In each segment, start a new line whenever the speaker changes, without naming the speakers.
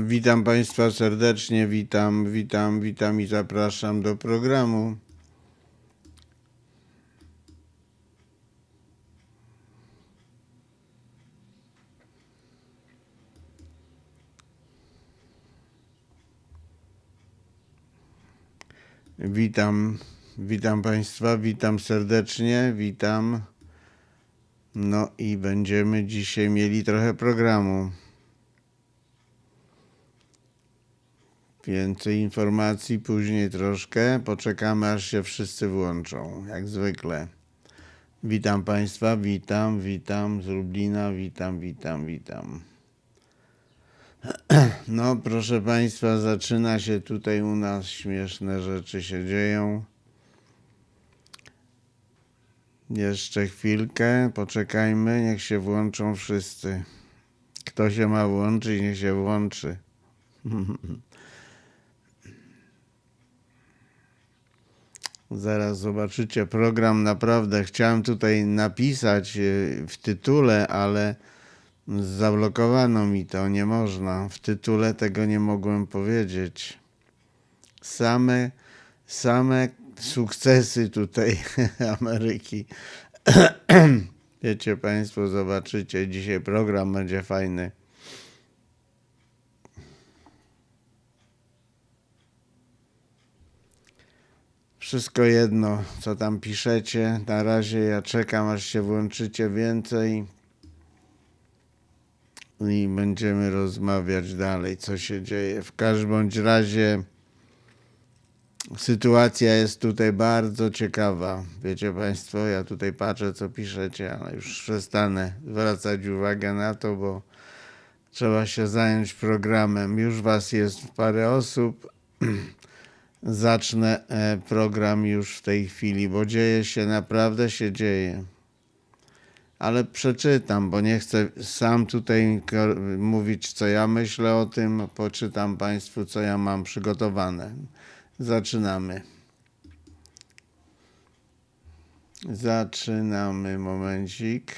Witam Państwa serdecznie, witam i zapraszam do programu. Witam Państwa, witam serdecznie, No i będziemy dzisiaj mieli trochę programu. Więcej informacji później troszkę. Poczekamy, aż się wszyscy włączą, jak zwykle. Witam Państwa, witam z Lublina, witam. No, proszę Państwa, zaczyna się tutaj u nas, śmieszne rzeczy się dzieją. Jeszcze chwilkę, poczekajmy, niech się włączą wszyscy. Kto się ma włączyć, niech się włączy. Zaraz zobaczycie program, naprawdę chciałem tutaj napisać w tytule, ale zablokowano mi to, nie można. W tytule tego nie mogłem powiedzieć. Same sukcesy tutaj Ameryki. Wiecie Państwo, zobaczycie, dzisiaj program będzie fajny. Wszystko jedno, co tam piszecie. Na razie ja czekam, aż się włączycie więcej i będziemy rozmawiać dalej, co się dzieje. W każdym bądź razie sytuacja jest tutaj bardzo ciekawa. Wiecie Państwo, ja tutaj patrzę, co piszecie, ale już przestanę zwracać uwagę na to, bo trzeba się zająć programem. Już Was jest parę osób. Zacznę program już w tej chwili, bo dzieje się, naprawdę się dzieje. Ale przeczytam, bo nie chcę sam tutaj mówić, co ja myślę o tym. Poczytam Państwu, co ja mam przygotowane. Zaczynamy. Momencik.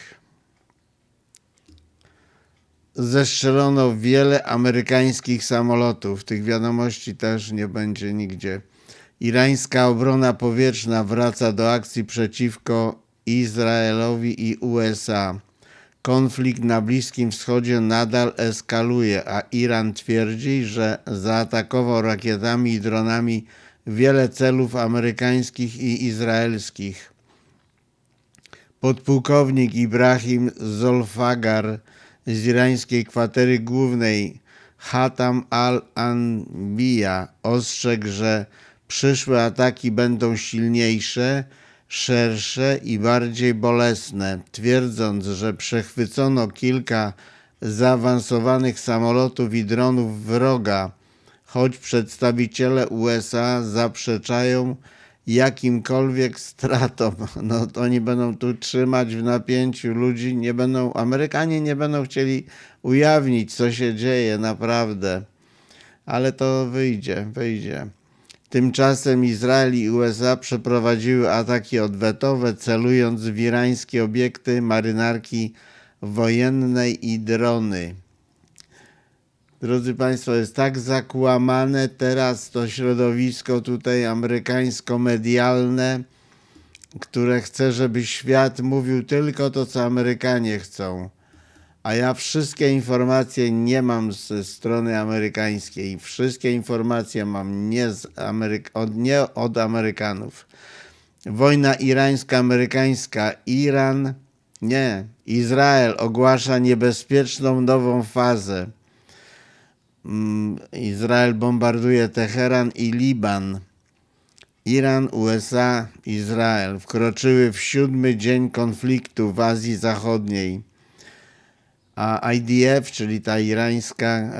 Zestrzelono wiele amerykańskich samolotów. Tych wiadomości też nie będzie nigdzie. Irańska obrona powietrzna wraca do akcji przeciwko Izraelowi i USA. Konflikt na Bliskim Wschodzie nadal eskaluje, a Iran twierdzi, że zaatakował rakietami i dronami wiele celów amerykańskich i izraelskich. Podpułkownik Ibrahim Zolfagar z irańskiej kwatery głównej Hatam al-Anbiya ostrzegł, że przyszłe ataki będą silniejsze, szersze i bardziej bolesne, twierdząc, że przechwycono kilka zaawansowanych samolotów i dronów wroga, choć przedstawiciele USA zaprzeczają jakimkolwiek stratom. No to oni będą tu trzymać w napięciu ludzi, Amerykanie nie będą chcieli ujawnić, co się dzieje naprawdę, ale to wyjdzie. Tymczasem Izrael i USA przeprowadziły ataki odwetowe, celując w irańskie obiekty, marynarki wojennej i drony. Drodzy Państwo, jest tak zakłamane teraz to środowisko tutaj amerykańsko-medialne, które chce, żeby świat mówił tylko to, co Amerykanie chcą. A ja wszystkie informacje nie mam ze strony amerykańskiej. Wszystkie informacje mam nie od Amerykanów. Wojna irańsko-amerykańska. Izrael ogłasza niebezpieczną nową fazę. Izrael bombarduje Teheran i Liban. Iran, USA, Izrael wkroczyły w 7. dzień konfliktu w Azji Zachodniej. A IDF, czyli ta irańska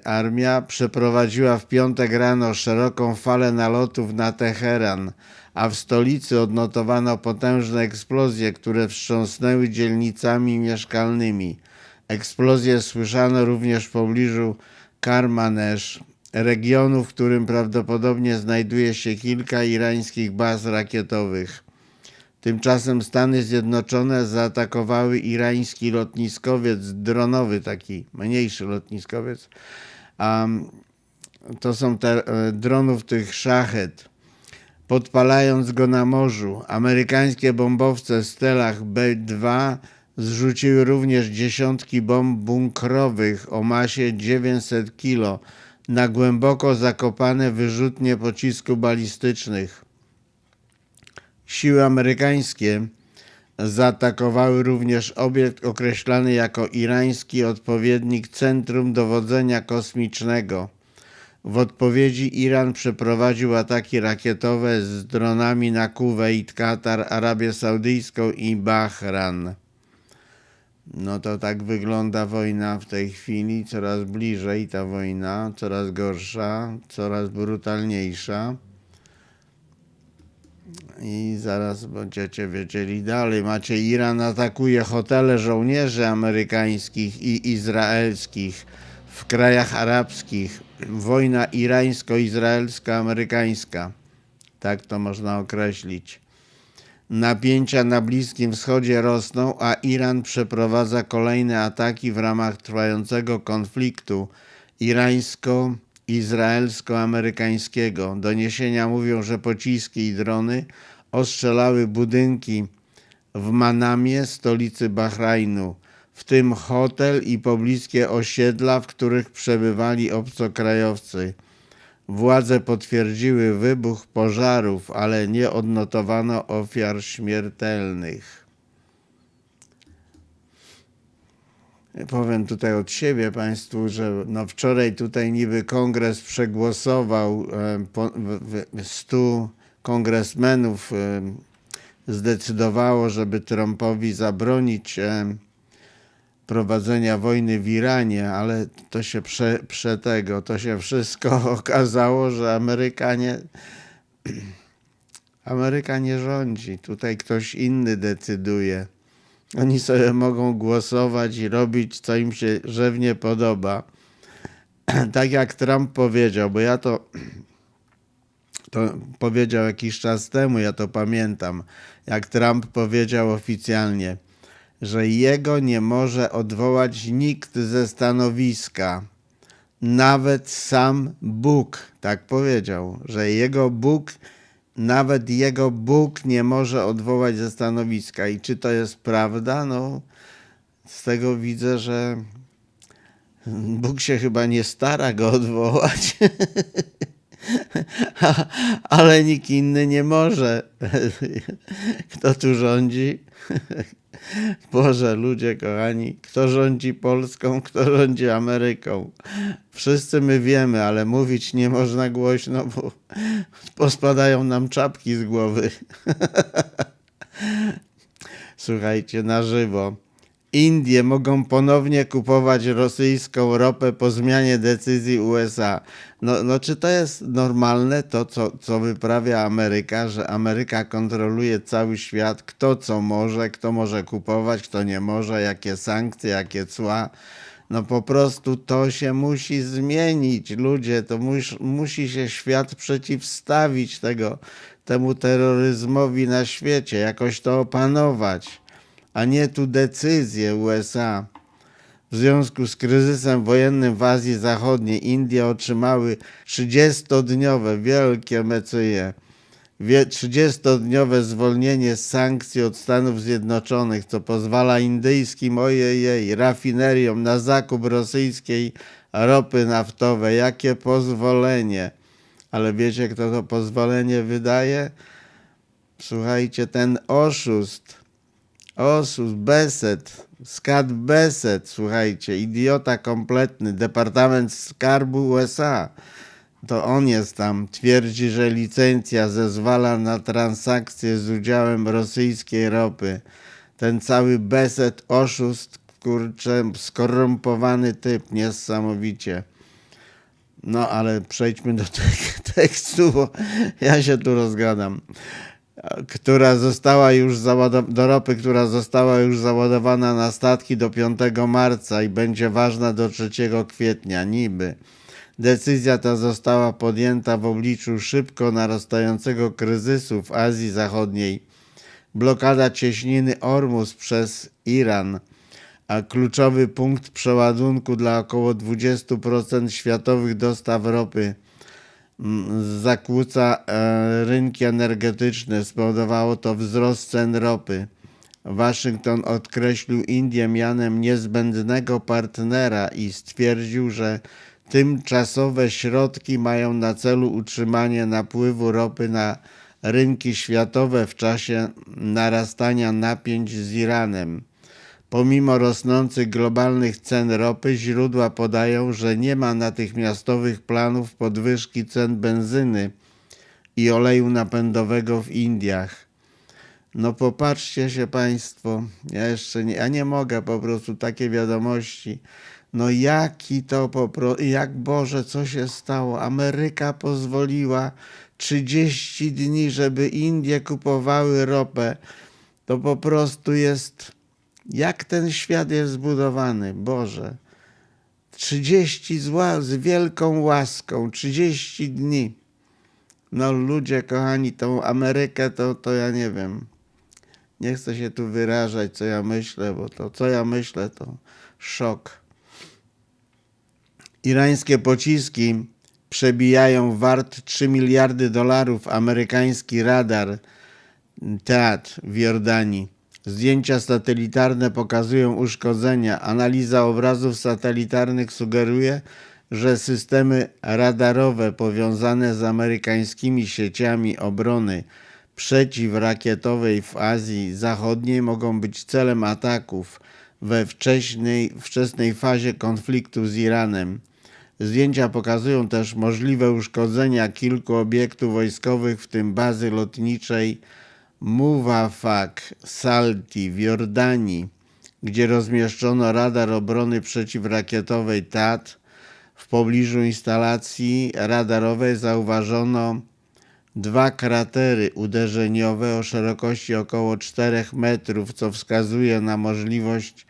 armia, przeprowadziła w piątek rano szeroką falę nalotów na Teheran, a w stolicy odnotowano potężne eksplozje, które wstrząsnęły dzielnicami mieszkalnymi. Eksplozje słyszano również w pobliżu Karmanesz, regionu, w którym prawdopodobnie znajduje się kilka irańskich baz rakietowych. Tymczasem Stany Zjednoczone zaatakowały irański lotniskowiec dronowy, taki mniejszy lotniskowiec, a to są te dronów tych Shahed, podpalając go na morzu. Amerykańskie bombowce w Stelach B-2 zrzuciły również dziesiątki bomb bunkrowych o masie 900 kg na głęboko zakopane wyrzutnie pocisków balistycznych. Siły amerykańskie zaatakowały również obiekt określany jako irański odpowiednik Centrum Dowodzenia Kosmicznego. W odpowiedzi Iran przeprowadził ataki rakietowe z dronami na Kuwejt, Katar, Arabię Saudyjską i Bahrain. No to tak wygląda wojna w tej chwili. Coraz bliżej ta wojna, coraz gorsza, coraz brutalniejsza. I zaraz będziecie wiedzieli dalej. Macie, Iran atakuje hotele żołnierzy amerykańskich i izraelskich w krajach arabskich. Wojna irańsko-izraelsko-amerykańska. Tak to można określić. Napięcia na Bliskim Wschodzie rosną, a Iran przeprowadza kolejne ataki w ramach trwającego konfliktu irańsko-izraelsko-amerykańskiego. Doniesienia mówią, że pociski i drony ostrzelały budynki w Manamie, stolicy Bahrajnu, w tym hotel i pobliskie osiedla, w których przebywali obcokrajowcy. Władze potwierdziły wybuch pożarów, ale nie odnotowano ofiar śmiertelnych. Powiem tutaj od siebie Państwu, że wczoraj tutaj niby kongres przegłosował, 100 kongresmenów zdecydowało, żeby Trumpowi zabronić prowadzenia wojny w Iranie, ale to się to się wszystko okazało, że Ameryka nie rządzi. Tutaj ktoś inny decyduje. Oni sobie mogą głosować i robić, co im się żywnie podoba. Tak jak Trump powiedział, bo ja to powiedział jakiś czas temu, ja to pamiętam, jak Trump powiedział oficjalnie, że jego nie może odwołać nikt ze stanowiska, nawet sam Bóg. Tak powiedział, że nawet jego Bóg nie może odwołać ze stanowiska. I czy to jest prawda? No, z tego widzę, że Bóg się chyba nie stara go odwołać, ale nikt inny nie może. Kto tu rządzi? Boże, ludzie kochani, kto rządzi Polską, kto rządzi Ameryką? Wszyscy my wiemy, ale mówić nie można głośno, bo pospadają nam czapki z głowy. Słuchajcie, na żywo. Indie mogą ponownie kupować rosyjską ropę po zmianie decyzji USA. No czy to jest normalne, to co wyprawia Ameryka, że Ameryka kontroluje cały świat, kto co może, kto może kupować, kto nie może, jakie sankcje, jakie cła. No po prostu to się musi zmienić, ludzie, to musi się świat przeciwstawić temu terroryzmowi na świecie, jakoś to opanować, a nie tu decyzje USA. W związku z kryzysem wojennym w Azji Zachodniej Indie otrzymały 30-dniowe, wielkie mecyje, 30-dniowe zwolnienie z sankcji od Stanów Zjednoczonych, co pozwala indyjskim rafineriom na zakup rosyjskiej ropy naftowej. Jakie pozwolenie? Ale wiecie, kto to pozwolenie wydaje? Słuchajcie, ten oszust Beset, Scott Bessent, słuchajcie, idiota kompletny, Departament Skarbu USA, to on jest tam, twierdzi, że licencja zezwala na transakcje z udziałem rosyjskiej ropy. Ten cały Bessent, oszust, kurczę, skorumpowany typ, niesamowicie. No ale przejdźmy do tego tekstu, bo ja się tu rozgadam. Do ropy, która została już załadowana na statki do 5 marca i będzie ważna do 3 kwietnia, niby. Decyzja ta została podjęta w obliczu szybko narastającego kryzysu w Azji Zachodniej. blokada cieśniny Ormus przez Iran, a kluczowy punkt przeładunku dla około 20% światowych dostaw ropy, zakłóca rynki energetyczne. Spowodowało to wzrost cen ropy. Waszyngton określił Indię mianem niezbędnego partnera i stwierdził, że tymczasowe środki mają na celu utrzymanie napływu ropy na rynki światowe w czasie narastania napięć z Iranem. Pomimo rosnących globalnych cen ropy, źródła podają, że nie ma natychmiastowych planów podwyżki cen benzyny i oleju napędowego w Indiach. No popatrzcie się Państwo, ja nie mogę po prostu takie wiadomości. No jak Boże, co się stało? Ameryka pozwoliła 30 dni, żeby Indie kupowały ropę. To po prostu jest, jak ten świat jest zbudowany, Boże. 30 z wielką łaską, 30 dni. No ludzie kochani, tą Amerykę to ja nie wiem. Nie chcę się tu wyrażać, co ja myślę, bo to, co ja myślę, to szok. Irańskie pociski przebijają wart $3 miliardy amerykański radar THAAD w Jordanii. Zdjęcia satelitarne pokazują uszkodzenia. Analiza obrazów satelitarnych sugeruje, że systemy radarowe powiązane z amerykańskimi sieciami obrony przeciwrakietowej w Azji Zachodniej mogą być celem ataków we wczesnej fazie konfliktu z Iranem. Zdjęcia pokazują też możliwe uszkodzenia kilku obiektów wojskowych, w tym bazy lotniczej Muwafaq Salti w Jordanii, gdzie rozmieszczono radar obrony przeciwrakietowej THAAD. W pobliżu instalacji radarowej zauważono 2 kratery uderzeniowe o szerokości około 4 metrów, co wskazuje na możliwość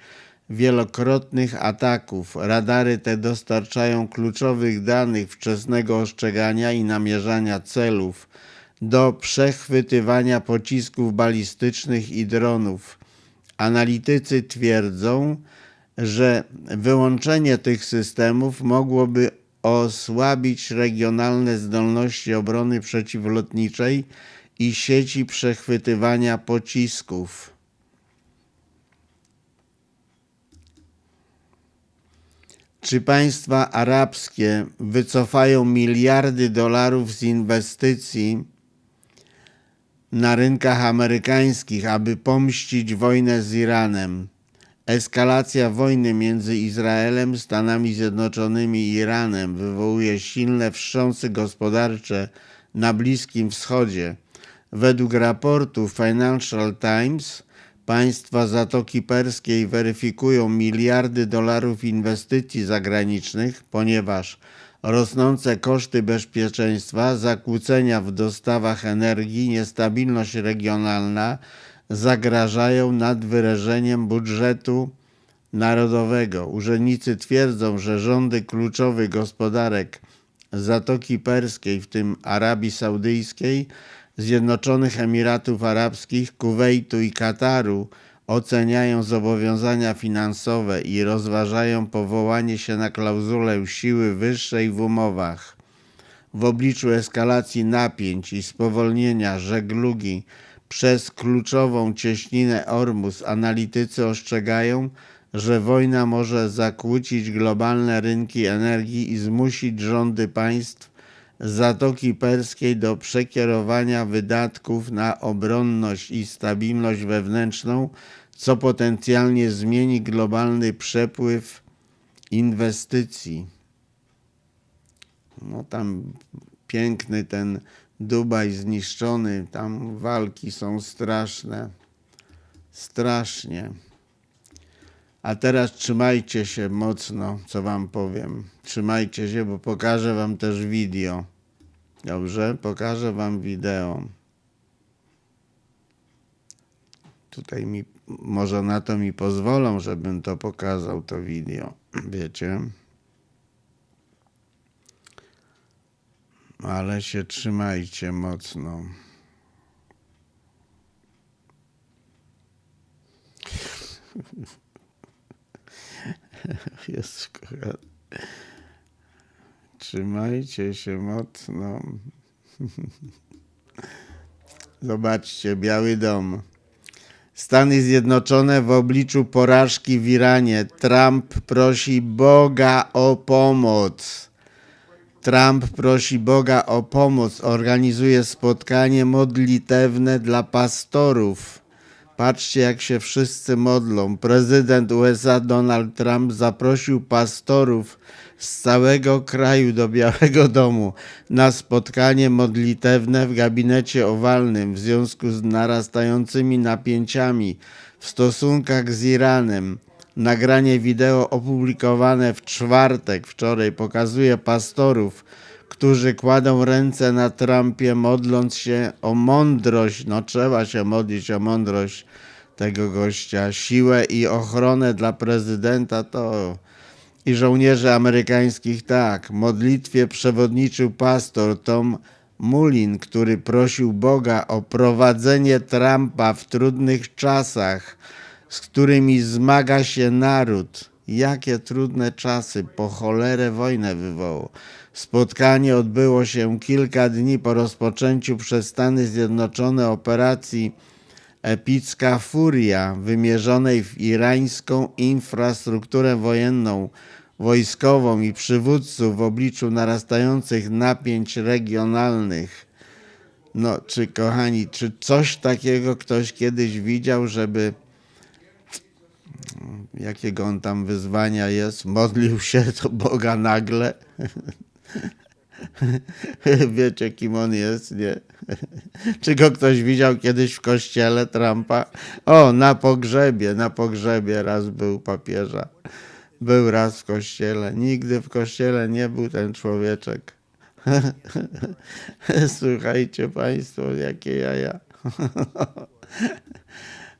wielokrotnych ataków. Radary te dostarczają kluczowych danych wczesnego ostrzegania i namierzania celów do przechwytywania pocisków balistycznych i dronów. Analitycy twierdzą, że wyłączenie tych systemów mogłoby osłabić regionalne zdolności obrony przeciwlotniczej i sieci przechwytywania pocisków. Czy państwa arabskie wycofają miliardy dolarów z inwestycji na rynkach amerykańskich, aby pomścić wojnę z Iranem? Eskalacja wojny między Izraelem, Stanami Zjednoczonymi i Iranem wywołuje silne wstrząsy gospodarcze na Bliskim Wschodzie. Według raportu Financial Times państwa Zatoki Perskiej weryfikują miliardy dolarów inwestycji zagranicznych, ponieważ rosnące koszty bezpieczeństwa, zakłócenia w dostawach energii, niestabilność regionalna zagrażają nadwyrężeniem budżetu narodowego. Urzędnicy twierdzą, że rządy kluczowych gospodarek Zatoki Perskiej, w tym Arabii Saudyjskiej, Zjednoczonych Emiratów Arabskich, Kuwejtu i Kataru, oceniają zobowiązania finansowe i rozważają powołanie się na klauzulę siły wyższej w umowach. W obliczu eskalacji napięć i spowolnienia żeglugi przez kluczową cieśninę Ormus analitycy ostrzegają, że wojna może zakłócić globalne rynki energii i zmusić rządy państw Zatoki Perskiej do przekierowania wydatków na obronność i stabilność wewnętrzną, co potencjalnie zmieni globalny przepływ inwestycji. No tam piękny ten Dubaj zniszczony, tam walki są straszne, strasznie. A teraz trzymajcie się mocno, co wam powiem. Trzymajcie się, bo pokażę wam też video. Dobrze? Pokażę wam wideo. Tutaj może na to mi pozwolą, żebym to pokazał, to video. Wiecie? Ale się trzymajcie mocno. Jest kochany. Trzymajcie się mocno. Zobaczcie, Biały Dom. Stany Zjednoczone w obliczu porażki w Iranie. Trump prosi Boga o pomoc. Trump prosi Boga o pomoc. Organizuje spotkanie modlitewne dla pastorów. Patrzcie, jak się wszyscy modlą. Prezydent USA Donald Trump zaprosił pastorów z całego kraju do Białego Domu na spotkanie modlitewne w gabinecie owalnym w związku z narastającymi napięciami w stosunkach z Iranem. Nagranie wideo opublikowane w czwartek, wczoraj, pokazuje pastorów, którzy kładą ręce na Trumpie, modląc się o mądrość, no trzeba się modlić o mądrość tego gościa, siłę i ochronę dla prezydenta i żołnierzy amerykańskich. Tak, modlitwie przewodniczył pastor Tom Mullen, który prosił Boga o prowadzenie Trumpa w trudnych czasach, z którymi zmaga się naród. Jakie trudne czasy, po cholerę wojnę wywołał. Spotkanie odbyło się kilka dni po rozpoczęciu przez Stany Zjednoczone operacji Epicka Furia, wymierzonej w irańską infrastrukturę wojenną, wojskową i przywódców w obliczu narastających napięć regionalnych. No, kochani, czy coś takiego ktoś kiedyś widział, żeby jakiego on tam wyzwania jest, modlił się do Boga nagle? Wiecie, kim on jest, nie? Czy go ktoś widział kiedyś w kościele Trumpa? O, na pogrzebie raz był papieża. Był raz w kościele. Nigdy w kościele nie był ten człowieczek. Słuchajcie państwo, jakie jaja.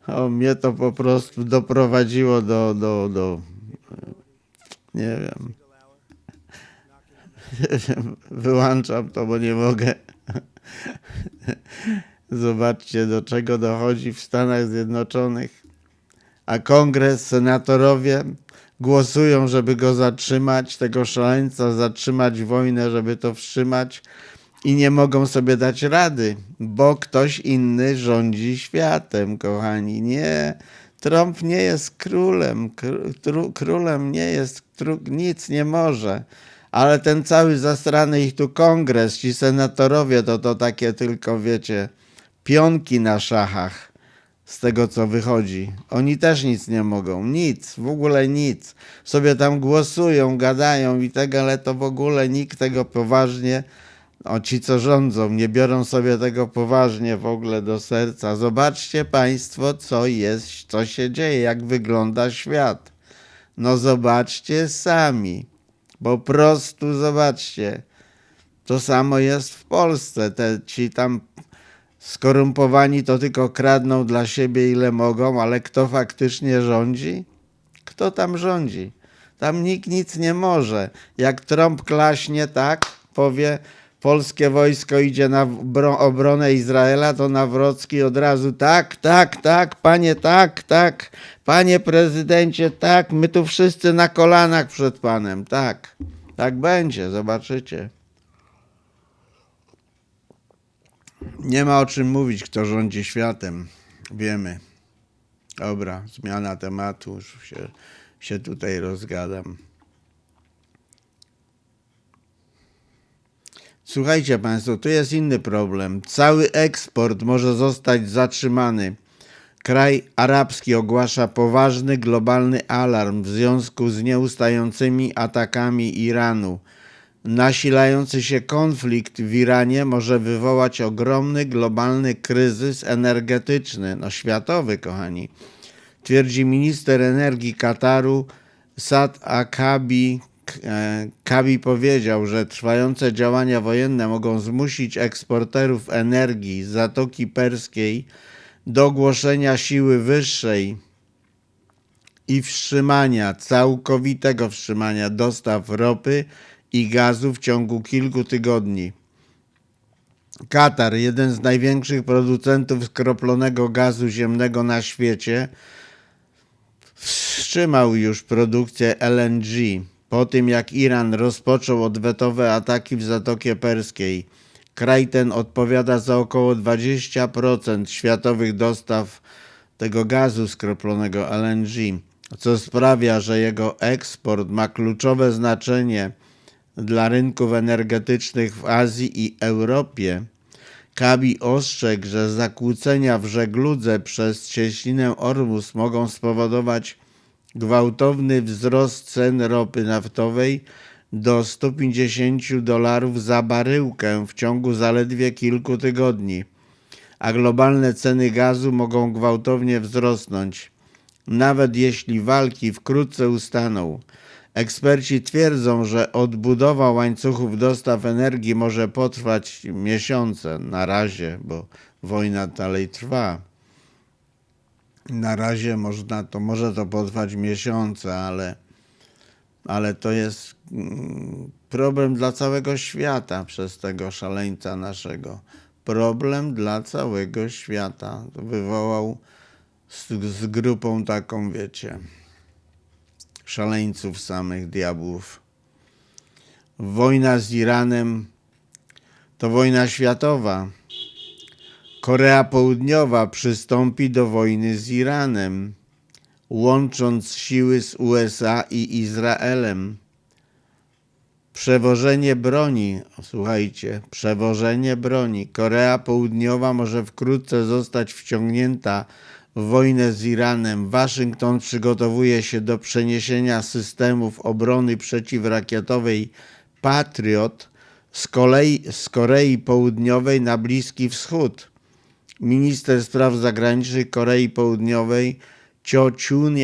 O, mnie to po prostu doprowadziło do nie wiem. Wyłączam to, bo nie mogę. Zobaczcie, do czego dochodzi w Stanach Zjednoczonych. A kongres, senatorowie głosują, żeby go zatrzymać, tego szaleńca, zatrzymać wojnę, żeby to wstrzymać i nie mogą sobie dać rady, bo ktoś inny rządzi światem, kochani. Nie, Trump nie jest królem, królem nie jest, nic nie może. Ale ten cały zasrany ich tu kongres, ci senatorowie, to takie tylko, wiecie, pionki na szachach z tego, co wychodzi. Oni też nic nie mogą, nic, w ogóle nic. Sobie tam głosują, gadają i tego, ale to w ogóle nikt tego poważnie, ci co rządzą, nie biorą sobie tego poważnie w ogóle do serca. Zobaczcie państwo, co jest, co się dzieje, jak wygląda świat. No zobaczcie sami. Po prostu zobaczcie. To samo jest w Polsce. Ci tam skorumpowani to tylko kradną dla siebie ile mogą, ale kto faktycznie rządzi? Kto tam rządzi? Tam nikt nic nie może. Jak Trump klaśnie, tak, powie, polskie wojsko idzie na obronę Izraela, to Nawrocki od razu tak, panie, tak, panie prezydencie, tak, my tu wszyscy na kolanach przed panem, tak będzie, zobaczycie. Nie ma o czym mówić, kto rządzi światem, wiemy. Dobra, zmiana tematu, już się tutaj rozgadam. Słuchajcie państwo, tu jest inny problem. Cały eksport może zostać zatrzymany. Kraj arabski ogłasza poważny globalny alarm w związku z nieustającymi atakami Iranu. Nasilający się konflikt w Iranie może wywołać ogromny globalny kryzys energetyczny, światowy, kochani. Twierdzi minister energii Kataru Saad Akabi. Kabi powiedział, że trwające działania wojenne mogą zmusić eksporterów energii z Zatoki Perskiej do ogłoszenia siły wyższej i całkowitego wstrzymania dostaw ropy i gazu w ciągu kilku tygodni. Katar, jeden z największych producentów skroplonego gazu ziemnego na świecie, wstrzymał już produkcję LNG. Po tym jak Iran rozpoczął odwetowe ataki w Zatokie Perskiej, kraj ten odpowiada za około 20% światowych dostaw tego gazu skroplonego LNG, co sprawia, że jego eksport ma kluczowe znaczenie dla rynków energetycznych w Azji i Europie. Kabi ostrzegł, że zakłócenia w żegludze przez cieśninę Ormus mogą spowodować gwałtowny wzrost cen ropy naftowej do $150 za baryłkę w ciągu zaledwie kilku tygodni, a globalne ceny gazu mogą gwałtownie wzrosnąć, nawet jeśli walki wkrótce ustaną. Eksperci twierdzą, że odbudowa łańcuchów dostaw energii może potrwać miesiące na razie, bo wojna dalej trwa. Na razie może to potrwać miesiące, ale to jest problem dla całego świata przez tego szaleńca naszego. Problem dla całego świata. Wywołał z grupą taką, wiecie, szaleńców samych, diabłów. Wojna z Iranem to wojna światowa. Korea Południowa przystąpi do wojny z Iranem, łącząc siły z USA i Izraelem. Przewożenie broni, słuchajcie, przewożenie broni. Korea Południowa może wkrótce zostać wciągnięta w wojnę z Iranem. Waszyngton przygotowuje się do przeniesienia systemów obrony przeciwrakietowej Patriot z Korei Południowej na Bliski Wschód. Minister spraw zagranicznych Korei Południowej Cho Chun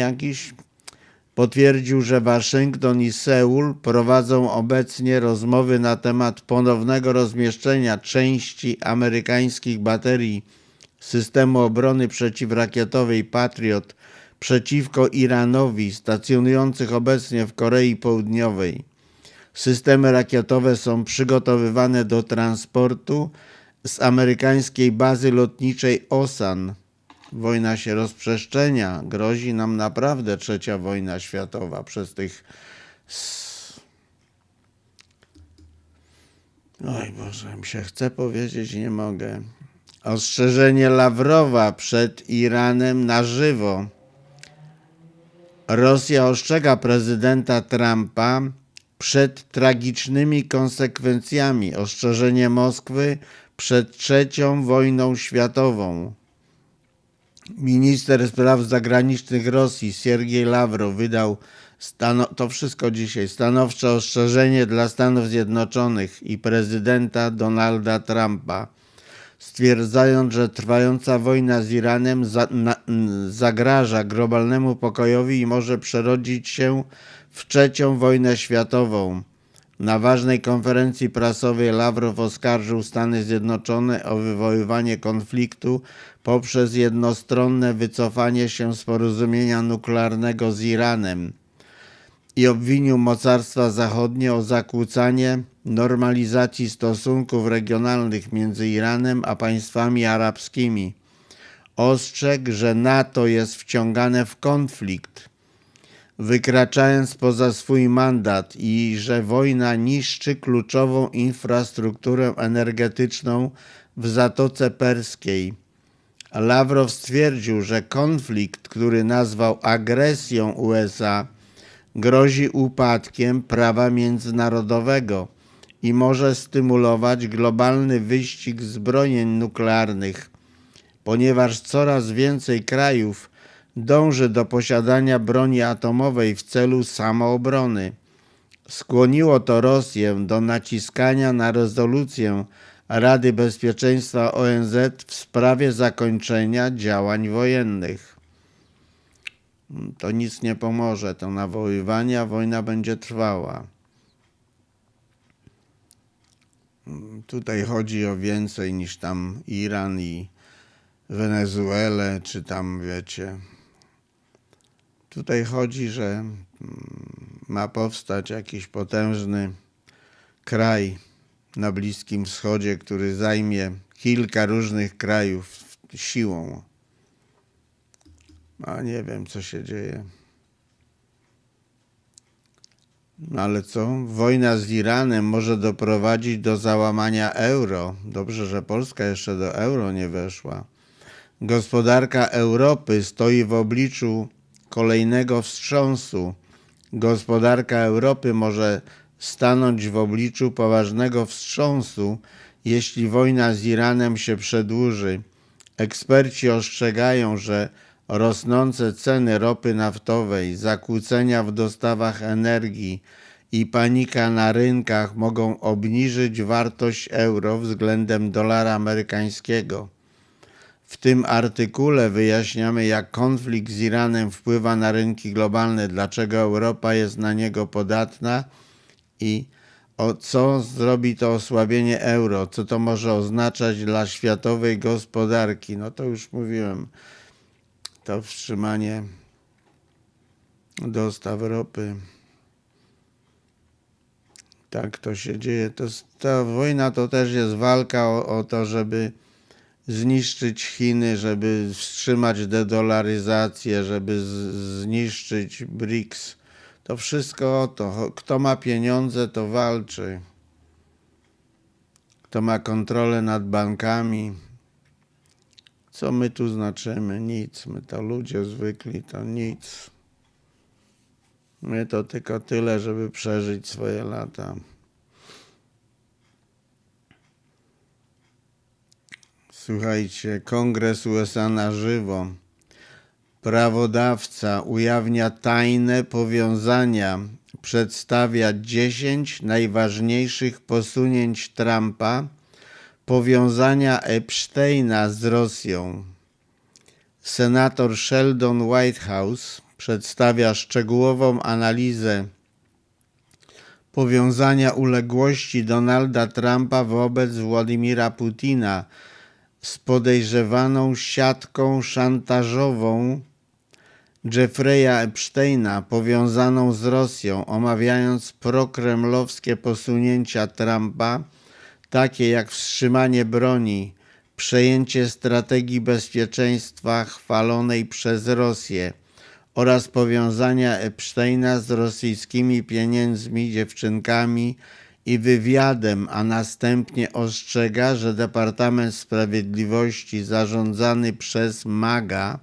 potwierdził, że Waszyngton i Seul prowadzą obecnie rozmowy na temat ponownego rozmieszczenia części amerykańskich baterii systemu obrony przeciwrakietowej Patriot przeciwko Iranowi, stacjonujących obecnie w Korei Południowej. Systemy rakietowe są przygotowywane do transportu z amerykańskiej bazy lotniczej Osan. Wojna się rozprzestrzenia. Grozi nam naprawdę trzecia wojna światowa przez tych... Oj Boże, mi się chce powiedzieć, nie mogę. Ostrzeżenie Lawrowa przed Iranem na żywo. Rosja ostrzega prezydenta Trumpa przed tragicznymi konsekwencjami. Ostrzeżenie Moskwy przed trzecią wojną światową. Minister spraw zagranicznych Rosji Siergiej Lawrow wydał to wszystko dzisiaj, stanowcze ostrzeżenie dla Stanów Zjednoczonych i prezydenta Donalda Trumpa, stwierdzając, że trwająca wojna z Iranem zagraża globalnemu pokojowi i może przerodzić się w trzecią wojnę światową. Na ważnej konferencji prasowej Lawrow oskarżył Stany Zjednoczone o wywoływanie konfliktu poprzez jednostronne wycofanie się z porozumienia nuklearnego z Iranem i obwinił mocarstwa zachodnie o zakłócanie normalizacji stosunków regionalnych między Iranem a państwami arabskimi. Ostrzegł, że NATO jest wciągane w konflikt, wykraczając poza swój mandat i że wojna niszczy kluczową infrastrukturę energetyczną w Zatoce Perskiej. Lawrow stwierdził, że konflikt, który nazwał agresją USA, grozi upadkiem prawa międzynarodowego i może stymulować globalny wyścig zbrojeń nuklearnych, ponieważ coraz więcej krajów dąży do posiadania broni atomowej w celu samoobrony. Skłoniło to Rosję do naciskania na rezolucję Rady Bezpieczeństwa ONZ w sprawie zakończenia działań wojennych. To nic nie pomoże, to nawoływanie, a wojna będzie trwała. Tutaj chodzi o więcej niż tam Iran i Wenezuelę, czy tam, wiecie. Tutaj chodzi, że ma powstać jakiś potężny kraj na Bliskim Wschodzie, który zajmie kilka różnych krajów siłą. A nie wiem, co się dzieje. No ale co? Wojna z Iranem może doprowadzić do załamania euro. Dobrze, że Polska jeszcze do euro nie weszła. Gospodarka Europy stoi w obliczu kolejnego wstrząsu. Gospodarka Europy może stanąć w obliczu poważnego wstrząsu, jeśli wojna z Iranem się przedłuży. Eksperci ostrzegają, że rosnące ceny ropy naftowej, zakłócenia w dostawach energii i panika na rynkach mogą obniżyć wartość euro względem dolara amerykańskiego. W tym artykule wyjaśniamy, jak konflikt z Iranem wpływa na rynki globalne, dlaczego Europa jest na niego podatna i co zrobi to osłabienie euro, co to może oznaczać dla światowej gospodarki. No to już mówiłem, to wstrzymanie dostaw ropy. Tak to się dzieje. Ta wojna to też jest walka o to, żeby zniszczyć Chiny, żeby wstrzymać dedolaryzację, żeby zniszczyć BRICS. To wszystko o to. Kto ma pieniądze, to walczy. Kto ma kontrolę nad bankami. Co my tu znaczymy? Nic. My to ludzie zwykli, to nic. My to tylko tyle, żeby przeżyć swoje lata. Słuchajcie, Kongres USA na żywo. Prawodawca ujawnia tajne powiązania, przedstawia 10 najważniejszych posunięć Trumpa, powiązania Epsteina z Rosją. Senator Sheldon Whitehouse przedstawia szczegółową analizę powiązania uległości Donalda Trumpa wobec Władimira Putina z podejrzewaną siatką szantażową Jeffreya Epsteina powiązaną z Rosją, omawiając prokremlowskie posunięcia Trumpa, takie jak wstrzymanie broni, przejęcie strategii bezpieczeństwa chwalonej przez Rosję oraz powiązania Epsteina z rosyjskimi pieniędzmi, dziewczynkami i wywiadem, a następnie ostrzega, że Departament Sprawiedliwości zarządzany przez MAGA,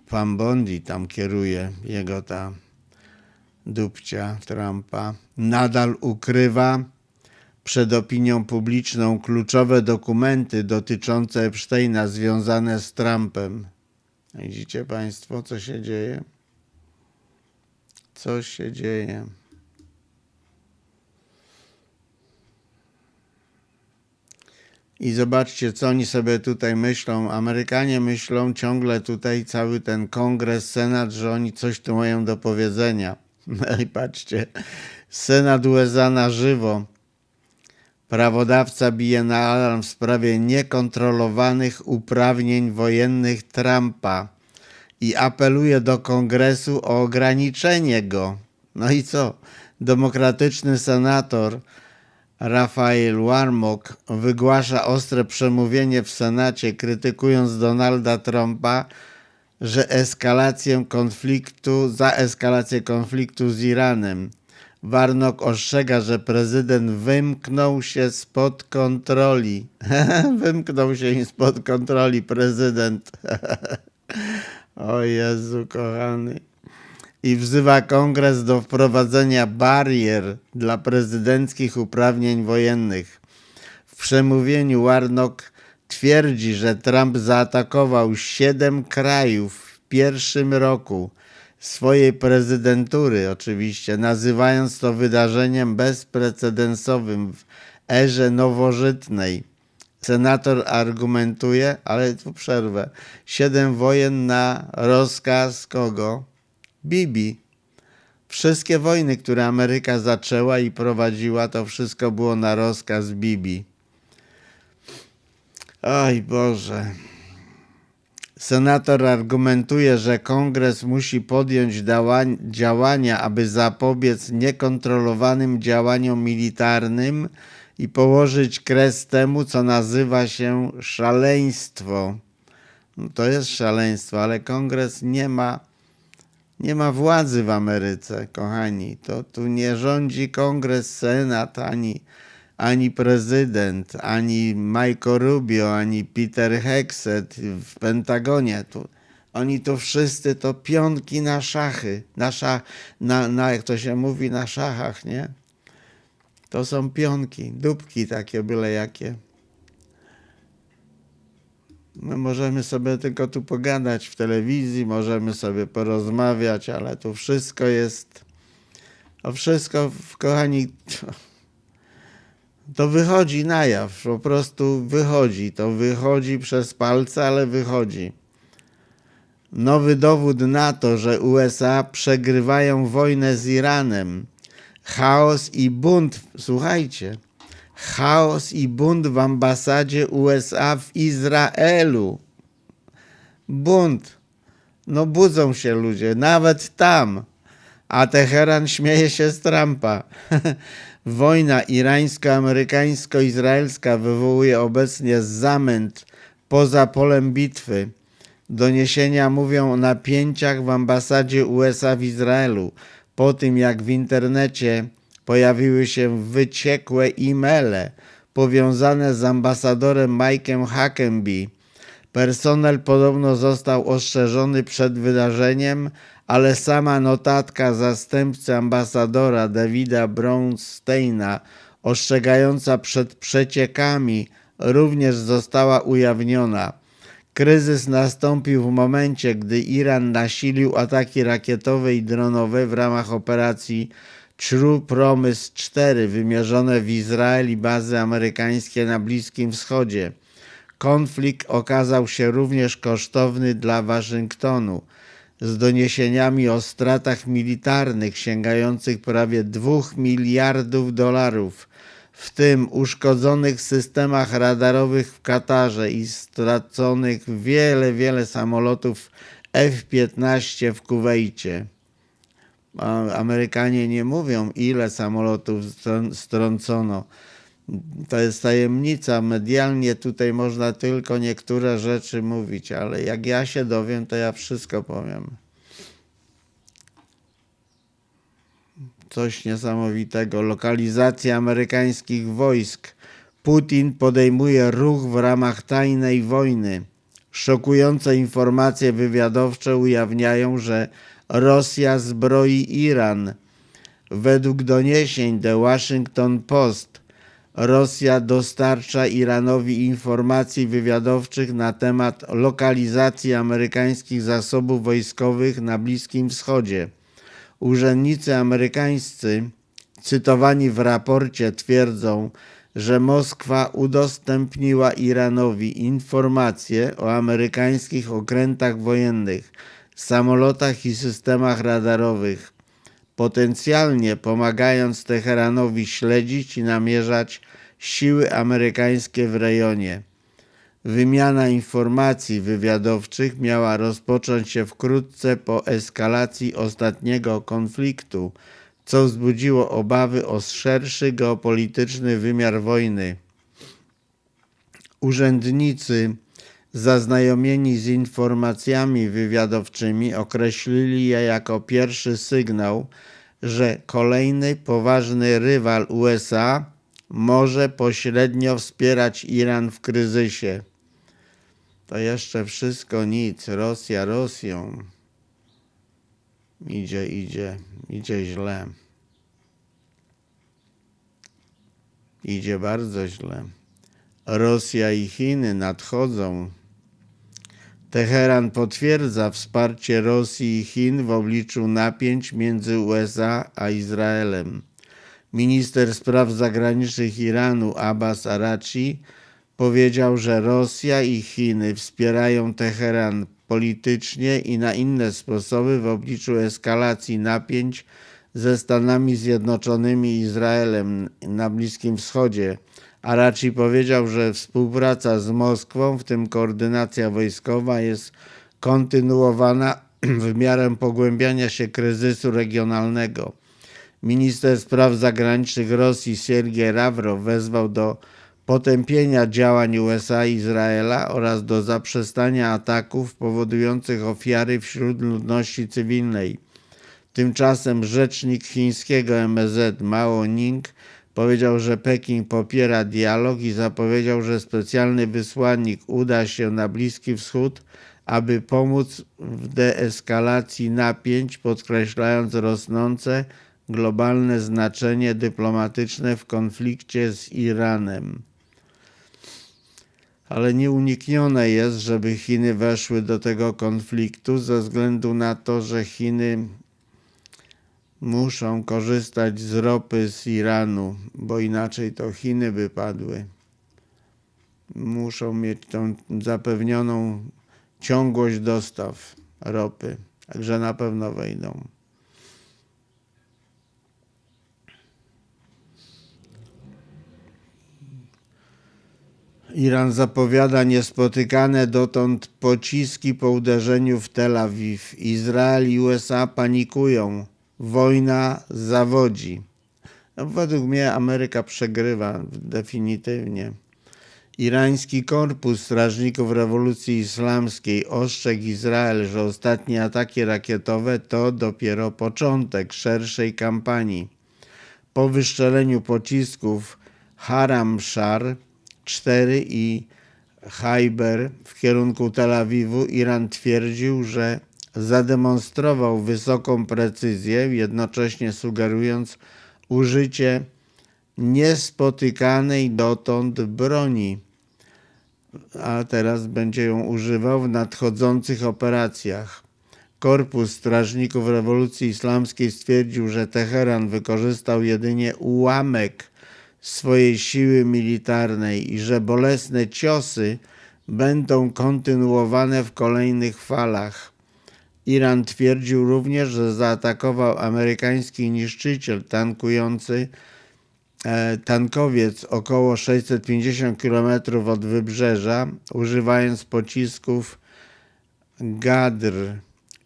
pan Bondi tam kieruje, jego ta dupcia Trumpa, nadal ukrywa przed opinią publiczną kluczowe dokumenty dotyczące Epsteina związane z Trumpem. Widzicie państwo, co się dzieje? Co się dzieje? I zobaczcie, co oni sobie tutaj myślą. Amerykanie myślą ciągle tutaj, cały ten kongres, senat, że oni coś tu mają do powiedzenia. No i patrzcie, Senat USA na żywo. Prawodawca bije na alarm w sprawie niekontrolowanych uprawnień wojennych Trumpa i apeluje do Kongresu o ograniczenie go. No i co? Demokratyczny senator Raphael Warnock wygłasza ostre przemówienie w Senacie, krytykując Donalda Trumpa, że za eskalację konfliktu z Iranem. Warnock ostrzega, że prezydent wymknął się spod kontroli. Wymknął się im spod kontroli prezydent. O Jezu kochany. I wzywa Kongres do wprowadzenia barier dla prezydenckich uprawnień wojennych. W przemówieniu Warnock twierdzi, że Trump zaatakował 7 krajów w pierwszym roku swojej prezydentury, oczywiście, nazywając to wydarzeniem bezprecedensowym w erze nowożytnej. Senator argumentuje, ale tu przerwę, 7 wojen na rozkaz kogo? Bibi. Wszystkie wojny, które Ameryka zaczęła i prowadziła, to wszystko było na rozkaz Bibi. Oj Boże. Senator argumentuje, że Kongres musi podjąć działania, aby zapobiec niekontrolowanym działaniom militarnym i położyć kres temu, co nazywa się szaleństwo. No to jest szaleństwo, ale Kongres nie ma Nie ma władzy w Ameryce, kochani. To tu nie rządzi Kongres, Senat, ani prezydent, ani Marco Rubio, ani Peter Hegseth w Pentagonie. Oni tu wszyscy to pionki na szachy. Jak to się mówi, na szachach, nie? To są pionki, dupki takie byle jakie. My możemy sobie tylko tu pogadać w telewizji, możemy sobie porozmawiać, ale tu wszystko jest... To wszystko, kochani, to wychodzi na jaw. Po prostu wychodzi. To wychodzi przez palce, ale wychodzi. Nowy dowód na to, że USA przegrywają wojnę z Iranem. Chaos i bunt, słuchajcie, chaos i bunt w ambasadzie USA w Izraelu. Bunt. No budzą się ludzie, nawet tam. A Teheran śmieje się z Trumpa. Wojna irańsko-amerykańsko-izraelska wywołuje obecnie zamęt poza polem bitwy. Doniesienia mówią o napięciach w ambasadzie USA w Izraelu, po tym jak w internecie pojawiły się wyciekłe e-maile powiązane z ambasadorem Mike'em Huckabee. Personel podobno został ostrzeżony przed wydarzeniem, ale sama notatka zastępcy ambasadora Davida Brownsteina ostrzegająca przed przeciekami również została ujawniona. Kryzys nastąpił w momencie, gdy Iran nasilił ataki rakietowe i dronowe w ramach operacji True Promise 4 wymierzone w Izrael i bazy amerykańskie na Bliskim Wschodzie. Konflikt okazał się również kosztowny dla Waszyngtonu, z doniesieniami o stratach militarnych sięgających prawie $2 miliardów, w tym uszkodzonych systemach radarowych w Katarze i straconych wiele samolotów F-15 w Kuwejcie. Amerykanie nie mówią, ile samolotów strącono. To jest tajemnica. Medialnie tutaj można tylko niektóre rzeczy mówić, ale jak ja się dowiem, to ja wszystko powiem. Coś niesamowitego. Lokalizacja amerykańskich wojsk. Putin podejmuje ruch w ramach tajnej wojny. Szokujące informacje wywiadowcze ujawniają, że Rosja zbroi Iran. Według doniesień The Washington Post Rosja dostarcza Iranowi informacji wywiadowczych na temat lokalizacji amerykańskich zasobów wojskowych na Bliskim Wschodzie. Urzędnicy amerykańscy cytowani w raporcie twierdzą, że Moskwa udostępniła Iranowi informacje o amerykańskich okrętach wojennych, samolotach i systemach radarowych, potencjalnie pomagając Teheranowi śledzić i namierzać siły amerykańskie w rejonie. Wymiana informacji wywiadowczych miała rozpocząć się wkrótce po eskalacji ostatniego konfliktu, co wzbudziło obawy o szerszy geopolityczny wymiar wojny. Urzędnicy zaznajomieni z informacjami wywiadowczymi określili je jako pierwszy sygnał, że kolejny poważny rywal USA może pośrednio wspierać Iran w kryzysie. To jeszcze wszystko nic. Rosja Rosją. Idzie źle. Idzie bardzo źle. Rosja i Chiny nadchodzą. Teheran potwierdza wsparcie Rosji i Chin w obliczu napięć między USA a Izraelem. Minister spraw zagranicznych Iranu Abbas Araghchi powiedział, że Rosja i Chiny wspierają Teheran politycznie i na inne sposoby w obliczu eskalacji napięć ze Stanami Zjednoczonymi i Izraelem na Bliskim Wschodzie. Araghchi powiedział, że współpraca z Moskwą, w tym koordynacja wojskowa, jest kontynuowana w miarę pogłębiania się kryzysu regionalnego. Minister spraw zagranicznych Rosji Sergiej Ławrow wezwał do potępienia działań USA i Izraela oraz do zaprzestania ataków powodujących ofiary wśród ludności cywilnej. Tymczasem rzecznik chińskiego MSZ Mao Ning powiedział, że Pekin popiera dialog i zapowiedział, że specjalny wysłannik uda się na Bliski Wschód, aby pomóc w deeskalacji napięć, podkreślając rosnące globalne znaczenie dyplomatyczne w konflikcie z Iranem. Ale nieuniknione jest, żeby Chiny weszły do tego konfliktu ze względu na to, że Chiny muszą korzystać z ropy z Iranu, bo inaczej to Chiny by padły. Muszą mieć tą zapewnioną ciągłość dostaw ropy, także na pewno wejdą. Iran zapowiada niespotykane dotąd pociski po uderzeniu w Tel Awiw. Izrael i USA panikują. Wojna zawodzi. No, według mnie Ameryka przegrywa definitywnie. Irański Korpus Strażników Rewolucji Islamskiej ostrzegł Izrael, że ostatnie ataki rakietowe to dopiero początek szerszej kampanii. Po wystrzeleniu pocisków Haram-Shar 4 i Hajber w kierunku Tel Awiwu Iran twierdził, że zademonstrował wysoką precyzję, jednocześnie sugerując użycie niespotykanej dotąd broni, a teraz będzie ją używał w nadchodzących operacjach. Korpus Strażników Rewolucji Islamskiej stwierdził, że Teheran wykorzystał jedynie ułamek swojej siły militarnej i że bolesne ciosy będą kontynuowane w kolejnych falach. Iran twierdził również, że zaatakował amerykański niszczyciel tankowiec około 650 km od wybrzeża, używając pocisków Gadr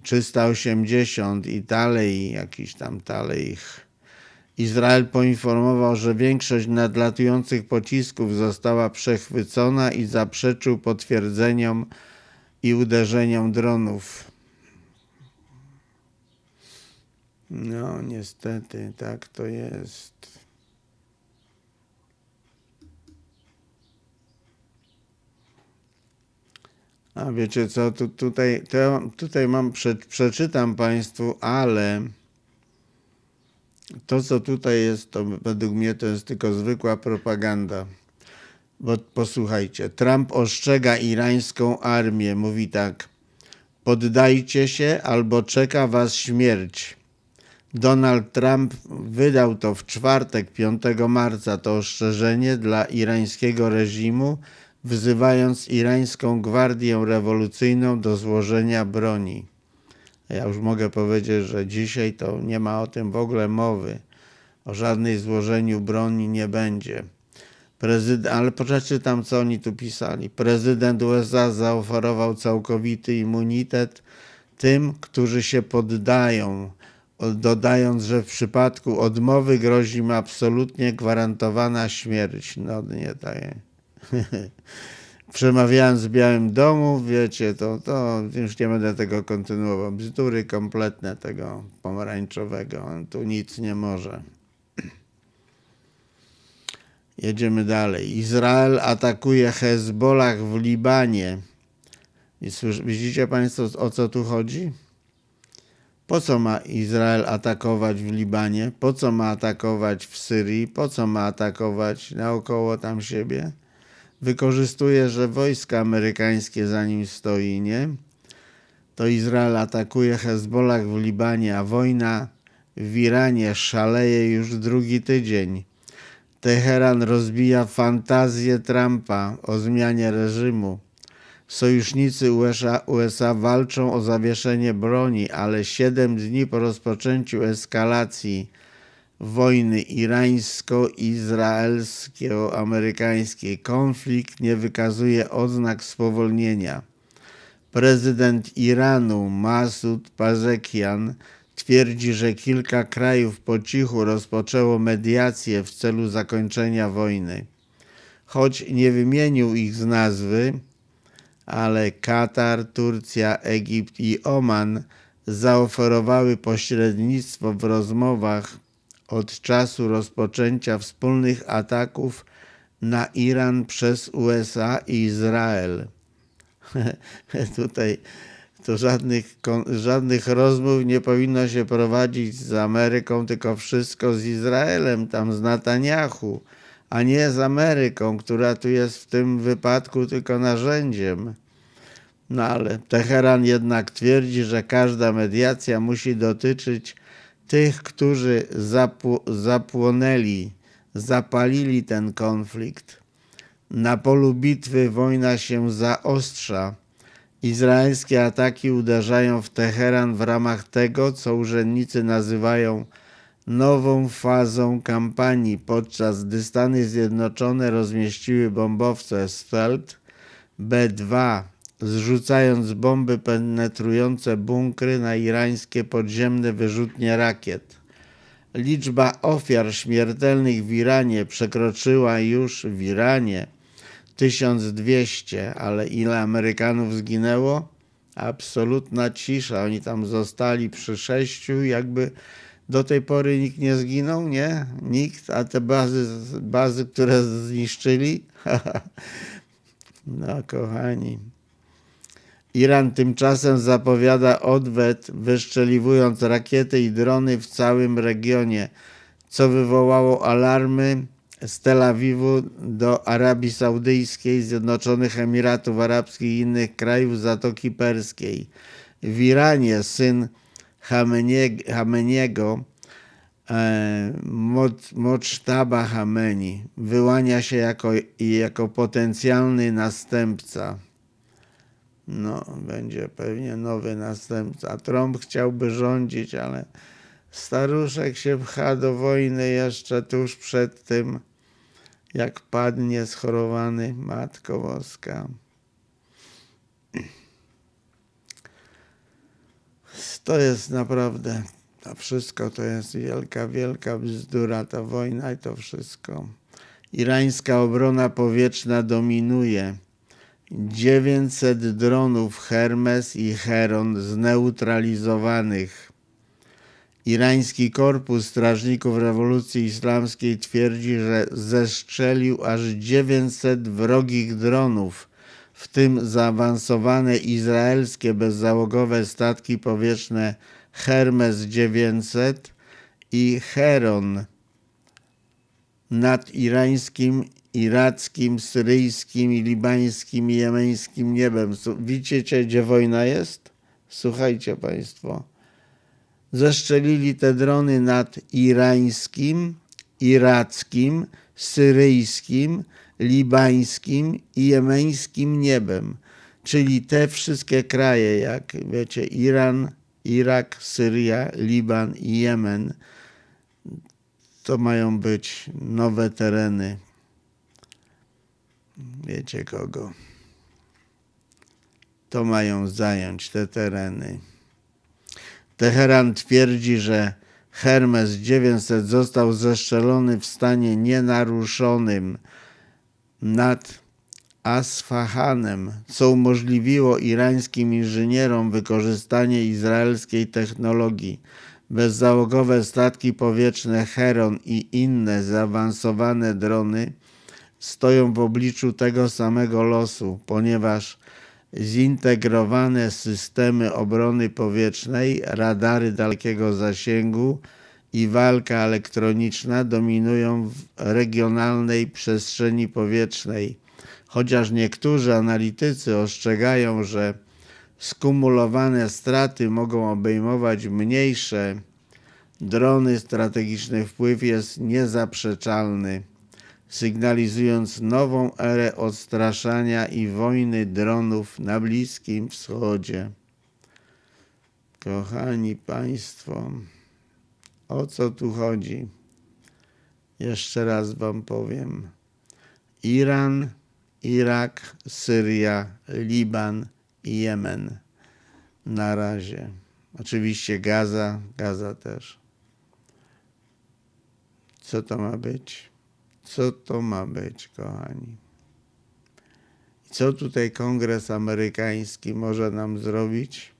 380 i Talej, jakiś tam Talej. Izrael poinformował, że większość nadlatujących pocisków została przechwycona i zaprzeczył potwierdzeniom i uderzeniom dronów. No niestety, tak to jest. A wiecie co, tutaj mam, przeczytam Państwu, ale to co tutaj jest, to według mnie to jest tylko zwykła propaganda. Bo posłuchajcie, Trump ostrzega irańską armię, mówi tak: poddajcie się albo czeka was śmierć. Donald Trump wydał to w czwartek, 5 marca, to ostrzeżenie dla irańskiego reżimu, wzywając irańską Gwardię Rewolucyjną do złożenia broni. Ja już mogę powiedzieć, że dzisiaj to nie ma o tym w ogóle mowy. O żadnej złożeniu broni nie będzie. Ale przeczytam, co oni tu pisali. Prezydent USA zaoferował całkowity immunitet tym, którzy się poddają, dodając, że w przypadku odmowy grozi im absolutnie gwarantowana śmierć. No nie tak. Przemawiając w Białym Domu, wiecie, to już nie będę tego kontynuował. Bzdury kompletne tego pomarańczowego. On tu nic nie może. Jedziemy dalej. Izrael atakuje Hezbollah w Libanie. I widzicie Państwo, o co tu chodzi? Po co ma Izrael atakować w Libanie? Po co ma atakować w Syrii? Po co ma atakować naokoło tam siebie? Wykorzystuje, że wojska amerykańskie za nim stoi, nie? To Izrael atakuje Hezbollah w Libanie, a wojna w Iranie szaleje już drugi tydzień. Teheran rozbija fantazję Trumpa o zmianie reżimu. Sojusznicy USA walczą o zawieszenie broni, ale 7 dni po rozpoczęciu eskalacji wojny irańsko-izraelsko-amerykańskiej konflikt nie wykazuje oznak spowolnienia. Prezydent Iranu Masoud Pezeshkian twierdzi, że kilka krajów po cichu rozpoczęło mediacje w celu zakończenia wojny. Choć nie wymienił ich z nazwy, ale Katar, Turcja, Egipt i Oman zaoferowały pośrednictwo w rozmowach od czasu rozpoczęcia wspólnych ataków na Iran przez USA i Izrael. Tutaj to żadnych rozmów nie powinno się prowadzić z Ameryką, tylko wszystko z Izraelem, tam z Netanyahu, a nie z Ameryką, która tu jest w tym wypadku tylko narzędziem. No ale Teheran jednak twierdzi, że każda mediacja musi dotyczyć tych, którzy zapalili ten konflikt. Na polu bitwy wojna się zaostrza. Izraelskie ataki uderzają w Teheran w ramach tego, co urzędnicy nazywają nową fazą kampanii, podczas gdy Stany Zjednoczone rozmieściły bombowce Stealth B-2, zrzucając bomby penetrujące bunkry na irańskie podziemne wyrzutnie rakiet. Liczba ofiar śmiertelnych w Iranie przekroczyła już 1200, ale ile Amerykanów zginęło? Absolutna cisza. Oni tam zostali przy 6, jakby do tej pory nikt nie zginął, nie? Nikt, a te bazy, które zniszczyli? No kochani. Iran tymczasem zapowiada odwet, wyszczeliwując rakiety i drony w całym regionie, co wywołało alarmy z Tel Awiwu do Arabii Saudyjskiej, Zjednoczonych Emiratów Arabskich i innych krajów Zatoki Perskiej. W Iranie syn Chameniego, Mochtaba Chameni, wyłania się jako potencjalny następca. No, będzie pewnie nowy następca. Trump chciałby rządzić, ale staruszek się pcha do wojny jeszcze tuż przed tym, jak padnie schorowany. Matko Boska. To jest naprawdę, to wszystko to jest wielka, wielka bzdura, ta wojna i to wszystko. Irańska obrona powietrzna dominuje. 900 dronów Hermes i Heron zneutralizowanych. Irański Korpus Strażników Rewolucji Islamskiej twierdzi, że zestrzelił aż 900 wrogich dronów, w tym zaawansowane izraelskie bezzałogowe statki powietrzne Hermes 900 i Heron nad irańskim, irackim, syryjskim, libańskim i jemeńskim niebem. Widzicie, gdzie wojna jest? Słuchajcie Państwo. Zestrzelili te drony nad irańskim, irackim, syryjskim, libańskim i jemeńskim niebem. Czyli te wszystkie kraje, jak wiecie, Iran, Irak, Syria, Liban i Jemen, to mają być nowe tereny. Wiecie kogo? To mają zająć te tereny. Teheran twierdzi, że Hermes 900 został zestrzelony w stanie nienaruszonym nad Asfahanem, co umożliwiło irańskim inżynierom wykorzystanie izraelskiej technologii. Bezzałogowe statki powietrzne Heron i inne zaawansowane drony stoją w obliczu tego samego losu, ponieważ zintegrowane systemy obrony powietrznej, radary dalekiego zasięgu i walka elektroniczna dominują w regionalnej przestrzeni powietrznej. Chociaż niektórzy analitycy ostrzegają, że skumulowane straty mogą obejmować mniejsze drony, strategiczny wpływ jest niezaprzeczalny, sygnalizując nową erę odstraszania i wojny dronów na Bliskim Wschodzie. Kochani Państwo, o co tu chodzi? Jeszcze raz Wam powiem. Iran, Irak, Syria, Liban i Jemen. Na razie. Oczywiście Gaza też. Co to ma być? Co to ma być, kochani? I co tutaj Kongres Amerykański może nam zrobić?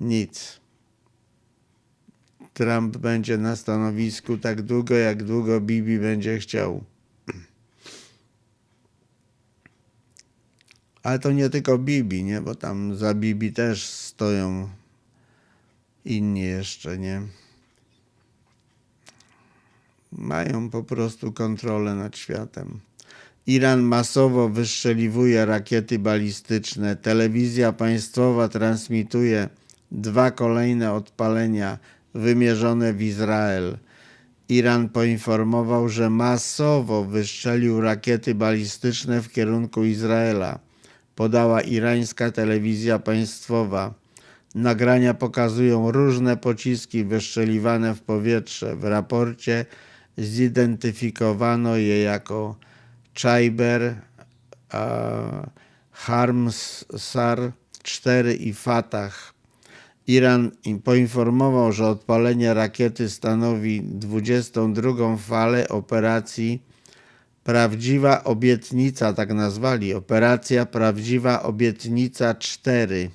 Nic. Trump będzie na stanowisku tak długo, jak długo Bibi będzie chciał. Ale to nie tylko Bibi, nie? Bo tam za Bibi też stoją inni jeszcze, nie? Mają po prostu kontrolę nad światem. Iran masowo wystrzeliwuje rakiety balistyczne. Telewizja państwowa transmituje 2 kolejne odpalenia wymierzone w Izrael. Iran poinformował, że masowo wystrzelił rakiety balistyczne w kierunku Izraela. Podała irańska telewizja państwowa. Nagrania pokazują różne pociski wystrzeliwane w powietrze. W raporcie zidentyfikowano je jako Chaiber, Harmsar-4 i Fatah. Iran poinformował, że odpalenie rakiety stanowi 22. falę operacji Prawdziwa Obietnica, tak nazwali, operacja Prawdziwa Obietnica 4.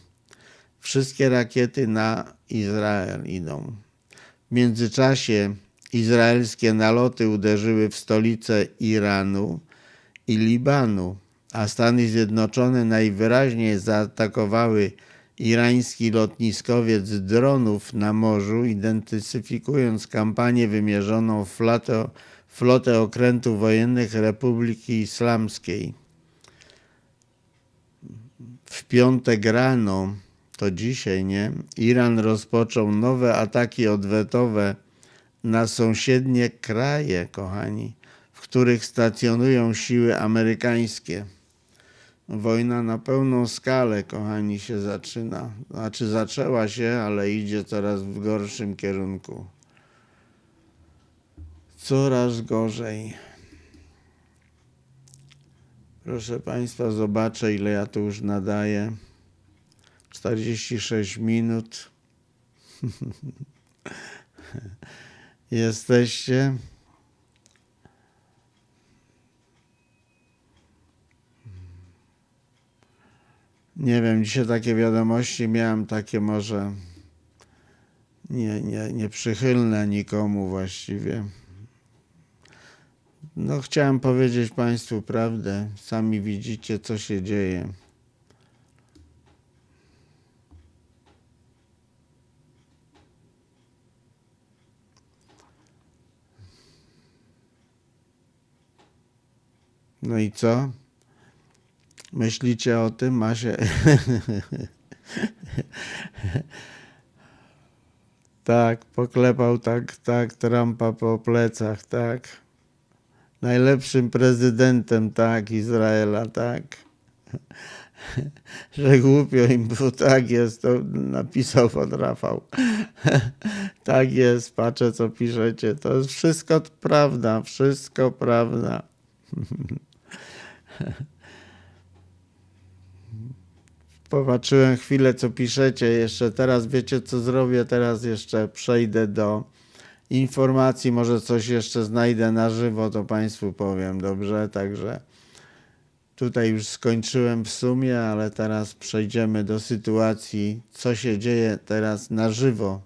Wszystkie rakiety na Izrael idą. W międzyczasie izraelskie naloty uderzyły w stolice Iranu i Libanu, a Stany Zjednoczone najwyraźniej zaatakowały irański lotniskowiec dronów na morzu, identyfikując kampanię wymierzoną w flotę okrętów wojennych Republiki Islamskiej. W piątek rano, to dzisiaj, nie? Iran rozpoczął nowe ataki odwetowe na sąsiednie kraje, kochani, w których stacjonują siły amerykańskie. Wojna na pełną skalę, kochani, się zaczyna. Znaczy zaczęła się, ale idzie coraz w gorszym kierunku. Coraz gorzej. Proszę Państwa, zobaczę, ile ja tu już nadaję. 46 minut. Jesteście? Nie wiem, dzisiaj takie wiadomości miałem, takie może nieprzychylne nikomu właściwie. No, chciałem powiedzieć Państwu prawdę. Sami widzicie, co się dzieje. No i co? Myślicie o tym? Ma się... Tak, poklepał tak Trumpa po plecach, tak. Najlepszym prezydentem, tak, Izraela, tak. Że głupio im było, tak jest, to napisał pan Rafał. Tak jest, patrzę co piszecie, to jest wszystko prawda, wszystko prawda. Popatrzyłem chwilę, co piszecie jeszcze. Teraz wiecie, co zrobię? Teraz jeszcze przejdę do informacji. Może coś jeszcze znajdę na żywo, to Państwu powiem, dobrze? Także tutaj już skończyłem w sumie, ale teraz przejdziemy do sytuacji, co się dzieje teraz na żywo.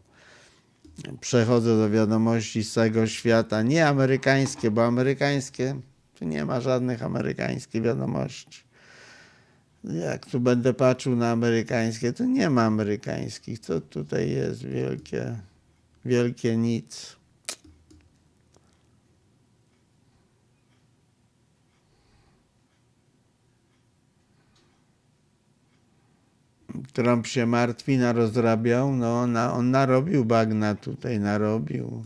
Przechodzę do wiadomości z całego świata. Nie amerykańskie, bo amerykańskie, tu nie ma żadnych amerykańskich wiadomości. Jak tu będę patrzył na amerykańskie, to nie ma amerykańskich. Co tutaj jest? Wielkie nic. Trump się martwi, narozrabiał. No, on narobił bagna tutaj, narobił.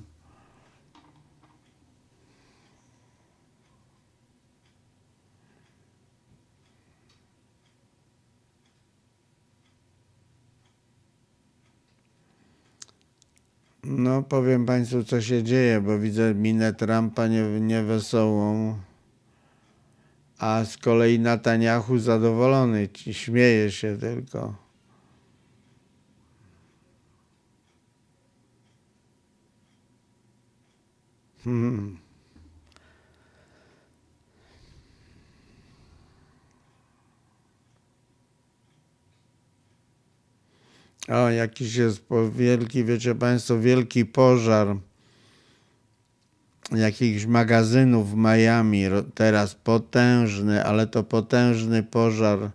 No, powiem Państwu, co się dzieje, bo widzę minę Trumpa niewesołą, a z kolei Netanyahu zadowolony, śmieje się tylko. O, jakiś jest wielki, wiecie Państwo, wielki pożar jakichś magazynów w Miami. Teraz potężny, ale to potężny pożar.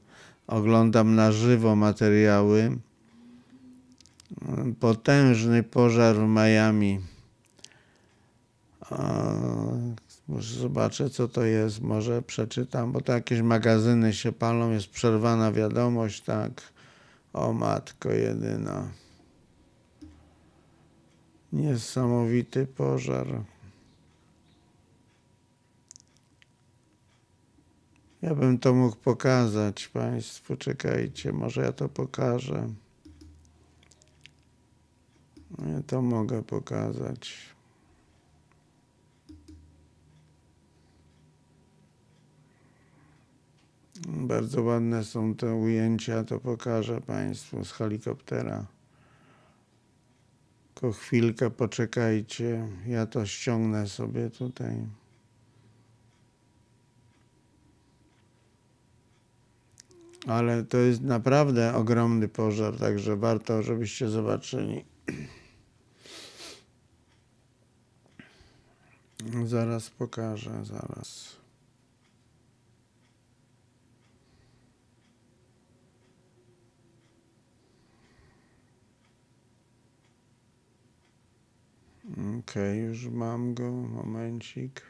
Oglądam na żywo materiały. Potężny pożar w Miami. Może zobaczę, co to jest. Może przeczytam, bo to jakieś magazyny się palą. Jest przerwana wiadomość, tak. O matko jedyna. Niesamowity pożar. Ja bym to mógł pokazać Państwu. Czekajcie, może ja to pokażę. Ja to mogę pokazać. Bardzo ładne są te ujęcia, to pokażę Państwu z helikoptera. Tylko chwilkę poczekajcie, ja to ściągnę sobie tutaj. Ale to jest naprawdę ogromny pożar, także warto, żebyście zobaczyli. Zaraz pokażę, zaraz. Okej, już mam go, momencik.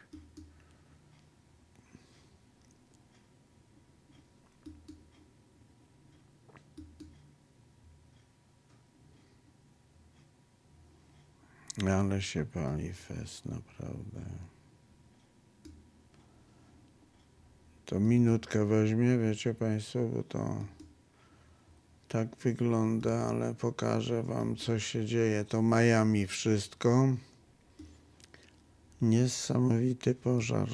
Ale się pali fest, naprawdę. To minutkę weźmie, wiecie Państwo, bo to tak wygląda, ale pokażę Wam, co się dzieje. To Miami wszystko. Niesamowity pożar.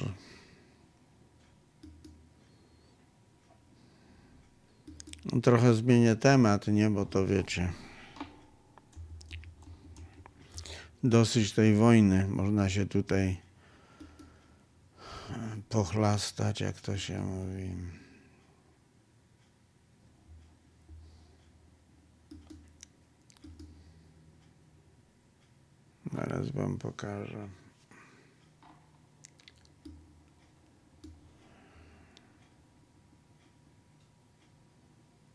Trochę zmienię temat, nie? Bo to wiecie. Dosyć tej wojny. Można się tutaj pochlastać, jak to się mówi. Zaraz Wam pokażę.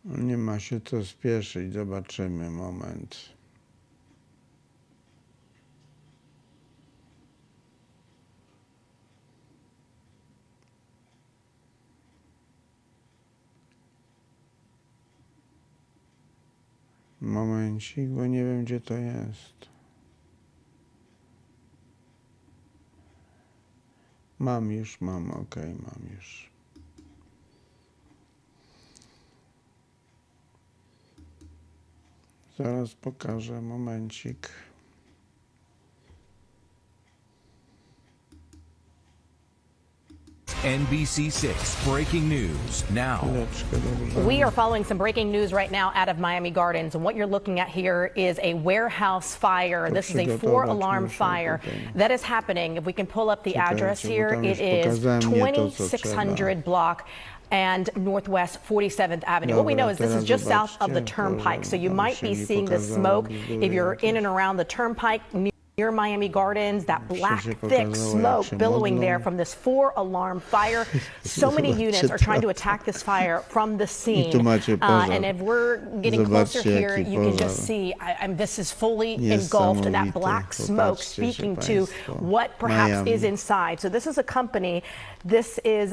Nie ma się co spieszyć, zobaczymy, moment. Momencik, bo nie wiem, gdzie to jest. Mam, okej, mam już. Zaraz pokażę, momencik.
NBC6 breaking news now.
We are following some breaking news right now out of Miami Gardens. And what you're looking at here is a warehouse fire. This is a 4-alarm fire that is happening. If we can pull up the address here, it is 2600 block and Northwest 47th Avenue. What we know is this is just south of the Turnpike. So you might be seeing the smoke if you're in and around the Turnpike near Miami Gardens, that black, thick smoke billowing there from this 4-alarm fire. So many units are trying to attack this fire from the scene. And if we're getting closer here, you can just see this is fully engulfed in that black smoke, speaking to what perhaps is inside. So this is a company, this is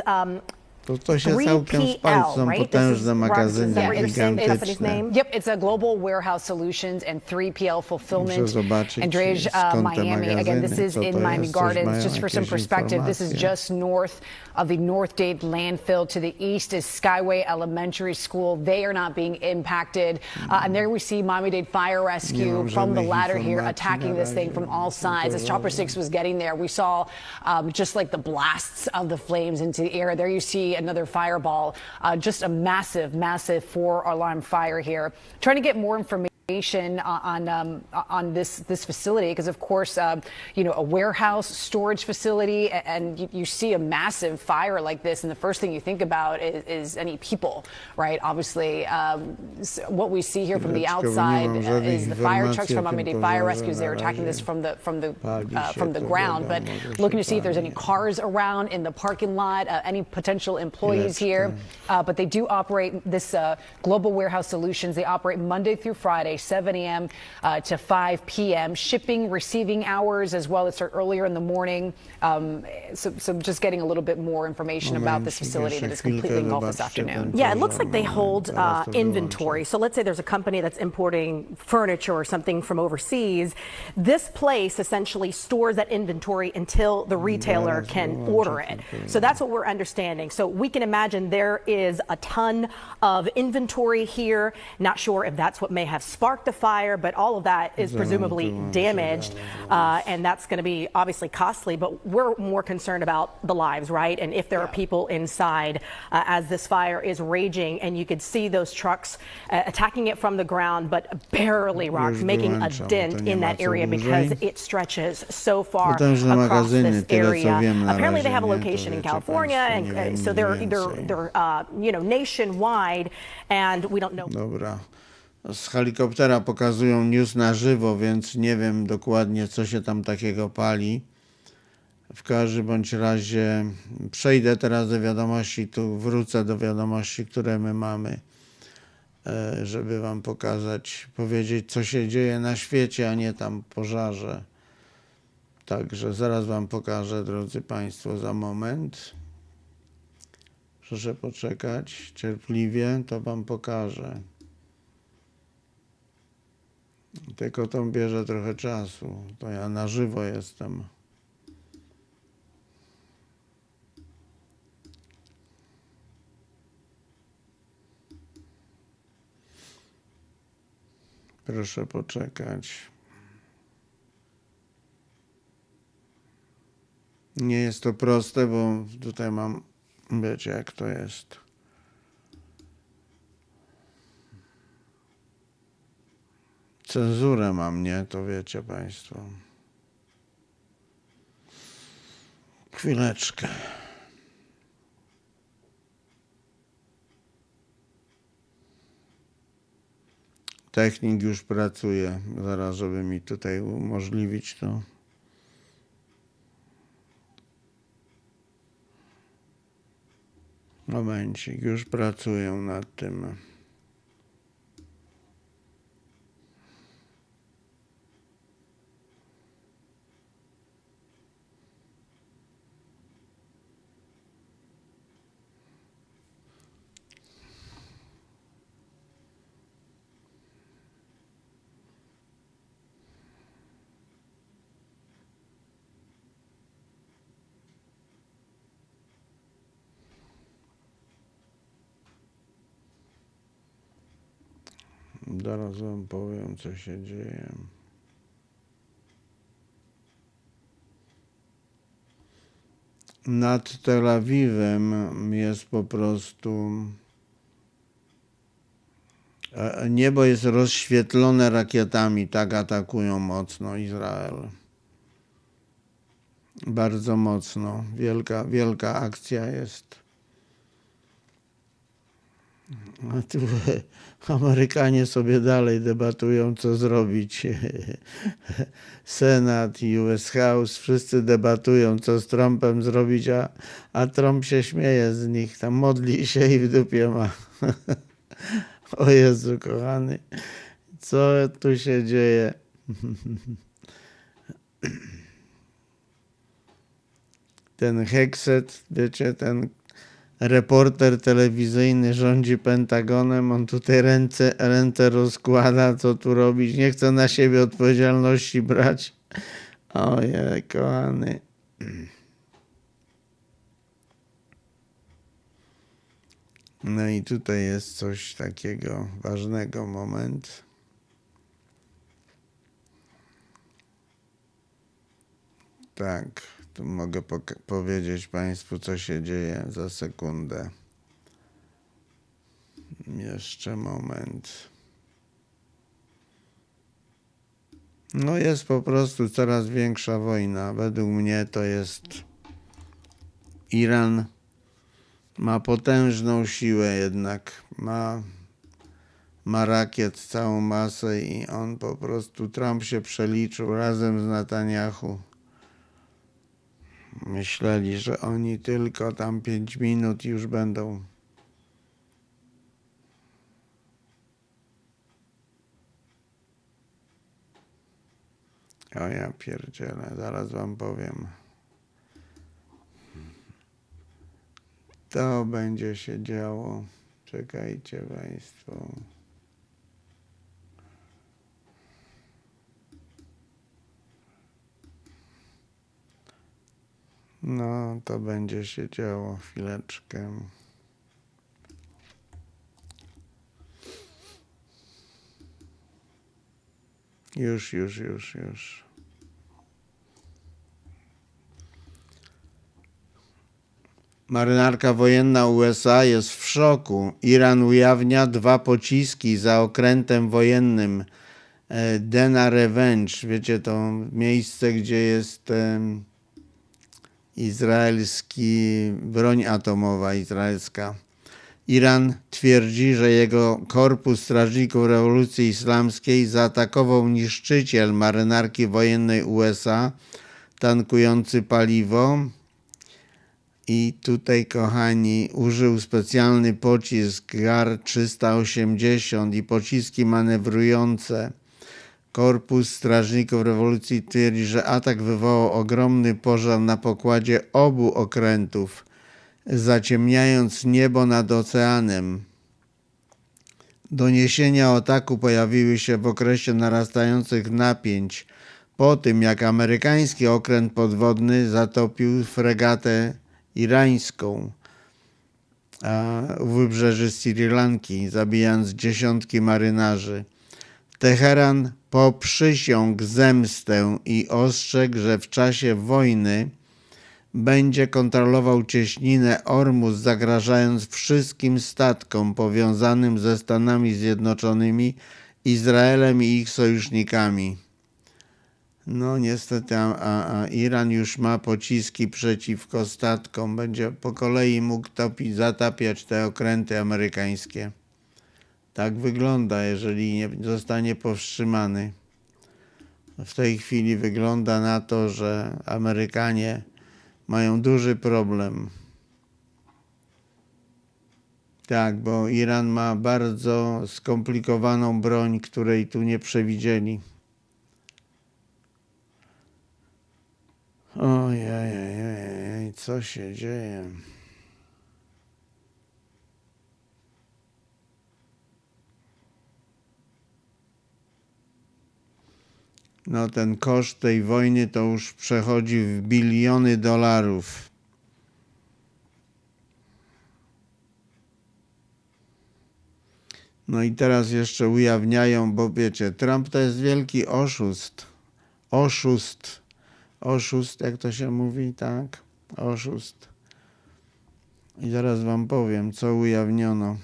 To się całkiem spali, są potężne magazyny, gigantyczne.
Yep, it's a Global Warehouse Solutions and 3PL Fulfillment. Andrej, Miami. Again, this is in Miami Gardens. Just for some perspective, this is just north of the Northgate landfill. To the east is Skyway Elementary School. They are not being impacted. And there we see Miami-Dade Fire Rescue from the ladder here attacking this thing from all sides. As Chopper 6 was getting there, we saw just like the blasts of the flames into the air. There you see another fireball, just a massive 4-alarm fire here. Trying to get more information. on this facility, because of course you know, a warehouse storage facility, and you see a massive fire like this, and the first thing you think about is any people, right? Obviously what we see here from the outside is the fire trucks from Miami Dade Fire Rescues. They're attacking this from the ground, but looking to see if there's any cars around in the parking lot, any potential employees here, but they do operate this Global Warehouse Solutions. They operate Monday through Friday, 7 a.m. To 5 p.m. Shipping, receiving hours as well. They start earlier in the morning. So just getting a little bit more information about this facility that is completely engulfed this afternoon.
Yeah, it looks like they hold inventory. So let's say there's a company that's importing furniture or something from overseas. This place essentially stores that inventory until the retailer can order it. So that's what we're understanding. So we can imagine there is a ton of inventory here. Not sure if that's what may have sparked the fire, but all of that is presumably damaged, and that's going to be obviously costly. But we're more concerned about the lives, right? And if there are people inside as this fire is raging, and you could see those trucks attacking it from the ground, but barely making a dent in that area because it stretches so far across this area. Apparently, they have a location in California, and so they're you know, nationwide, and we don't know.
Dobra. Z helikoptera pokazują news na żywo, więc nie wiem dokładnie, co się tam takiego pali. W każdym bądź razie przejdę teraz do wiadomości, tu wrócę do wiadomości, które my mamy, żeby wam pokazać, powiedzieć, co się dzieje na świecie, a nie tam pożarze. Także zaraz wam pokażę, drodzy Państwo, za moment. Proszę poczekać cierpliwie, to wam pokażę. Tylko to bierze trochę czasu, to ja na żywo jestem. Proszę poczekać. Nie jest to proste, bo tutaj mam, wiecie jak to jest. Cenzurę mam, nie? To wiecie Państwo. Chwileczkę. Technik już pracuje, zaraz, żeby mi tutaj umożliwić to. Momencik, już pracuję nad tym. Zaraz wam powiem, co się dzieje. Nad Tel Awiwem jest po prostu... Niebo jest rozświetlone rakietami, tak atakują mocno Izrael. Bardzo mocno. Wielka akcja jest. A tu Amerykanie sobie dalej debatują, co zrobić. Senat i US House, wszyscy debatują, co z Trumpem zrobić, a Trump się śmieje z nich, tam modli się i w dupie ma. O Jezu, kochany, co tu się dzieje? Ten Hexet, wiecie, ten reporter telewizyjny rządzi Pentagonem, on tutaj ręce rozkłada, co tu robić, nie chce na siebie odpowiedzialności brać. Ojej, kochany. No i tutaj jest coś takiego ważnego, moment. Tak, tu mogę powiedzieć Państwu, co się dzieje za sekundę. Jeszcze moment. No jest po prostu coraz większa wojna. Według mnie to jest Iran ma potężną siłę jednak. Ma rakiet całą masę i on po prostu, Trump się przeliczył razem z Netanyahu. Myśleli, że oni tylko tam 5 minut już będą. O ja pierdzielę, zaraz wam powiem. To będzie się działo. Czekajcie państwo. No, to będzie się działo, chwileczkę. Już. Marynarka wojenna USA jest w szoku. Iran ujawnia 2 pociski za okrętem wojennym Dena Revenge. Wiecie, to miejsce, gdzie jest broń atomowa izraelska. Iran twierdzi, że jego Korpus Strażników Rewolucji Islamskiej zaatakował niszczyciel marynarki wojennej USA tankujący paliwo. I tutaj, kochani, użył specjalny pocisk GAR-380 i pociski manewrujące. Korpus Strażników Rewolucji twierdzi, że atak wywołał ogromny pożar na pokładzie obu okrętów, zaciemniając niebo nad oceanem. Doniesienia o ataku pojawiły się w okresie narastających napięć, po tym jak amerykański okręt podwodny zatopił fregatę irańską u wybrzeży Sri Lanki, zabijając dziesiątki marynarzy. Teheran poprzysiągł zemstę i ostrzegł, że w czasie wojny będzie kontrolował cieśninę Ormus, zagrażając wszystkim statkom powiązanym ze Stanami Zjednoczonymi, Izraelem i ich sojusznikami. No niestety, Iran już ma pociski przeciwko statkom. Będzie po kolei mógł zatapiać te okręty amerykańskie. Tak wygląda, jeżeli nie zostanie powstrzymany. W tej chwili wygląda na to, że Amerykanie mają duży problem. Tak, bo Iran ma bardzo skomplikowaną broń, której tu nie przewidzieli. Ojej, co się dzieje? No ten koszt tej wojny to już przechodzi w biliony dolarów. No i teraz jeszcze ujawniają, bo wiecie, Trump to jest wielki oszust. Oszust, jak to się mówi, tak? Oszust. I zaraz wam powiem, co ujawniono.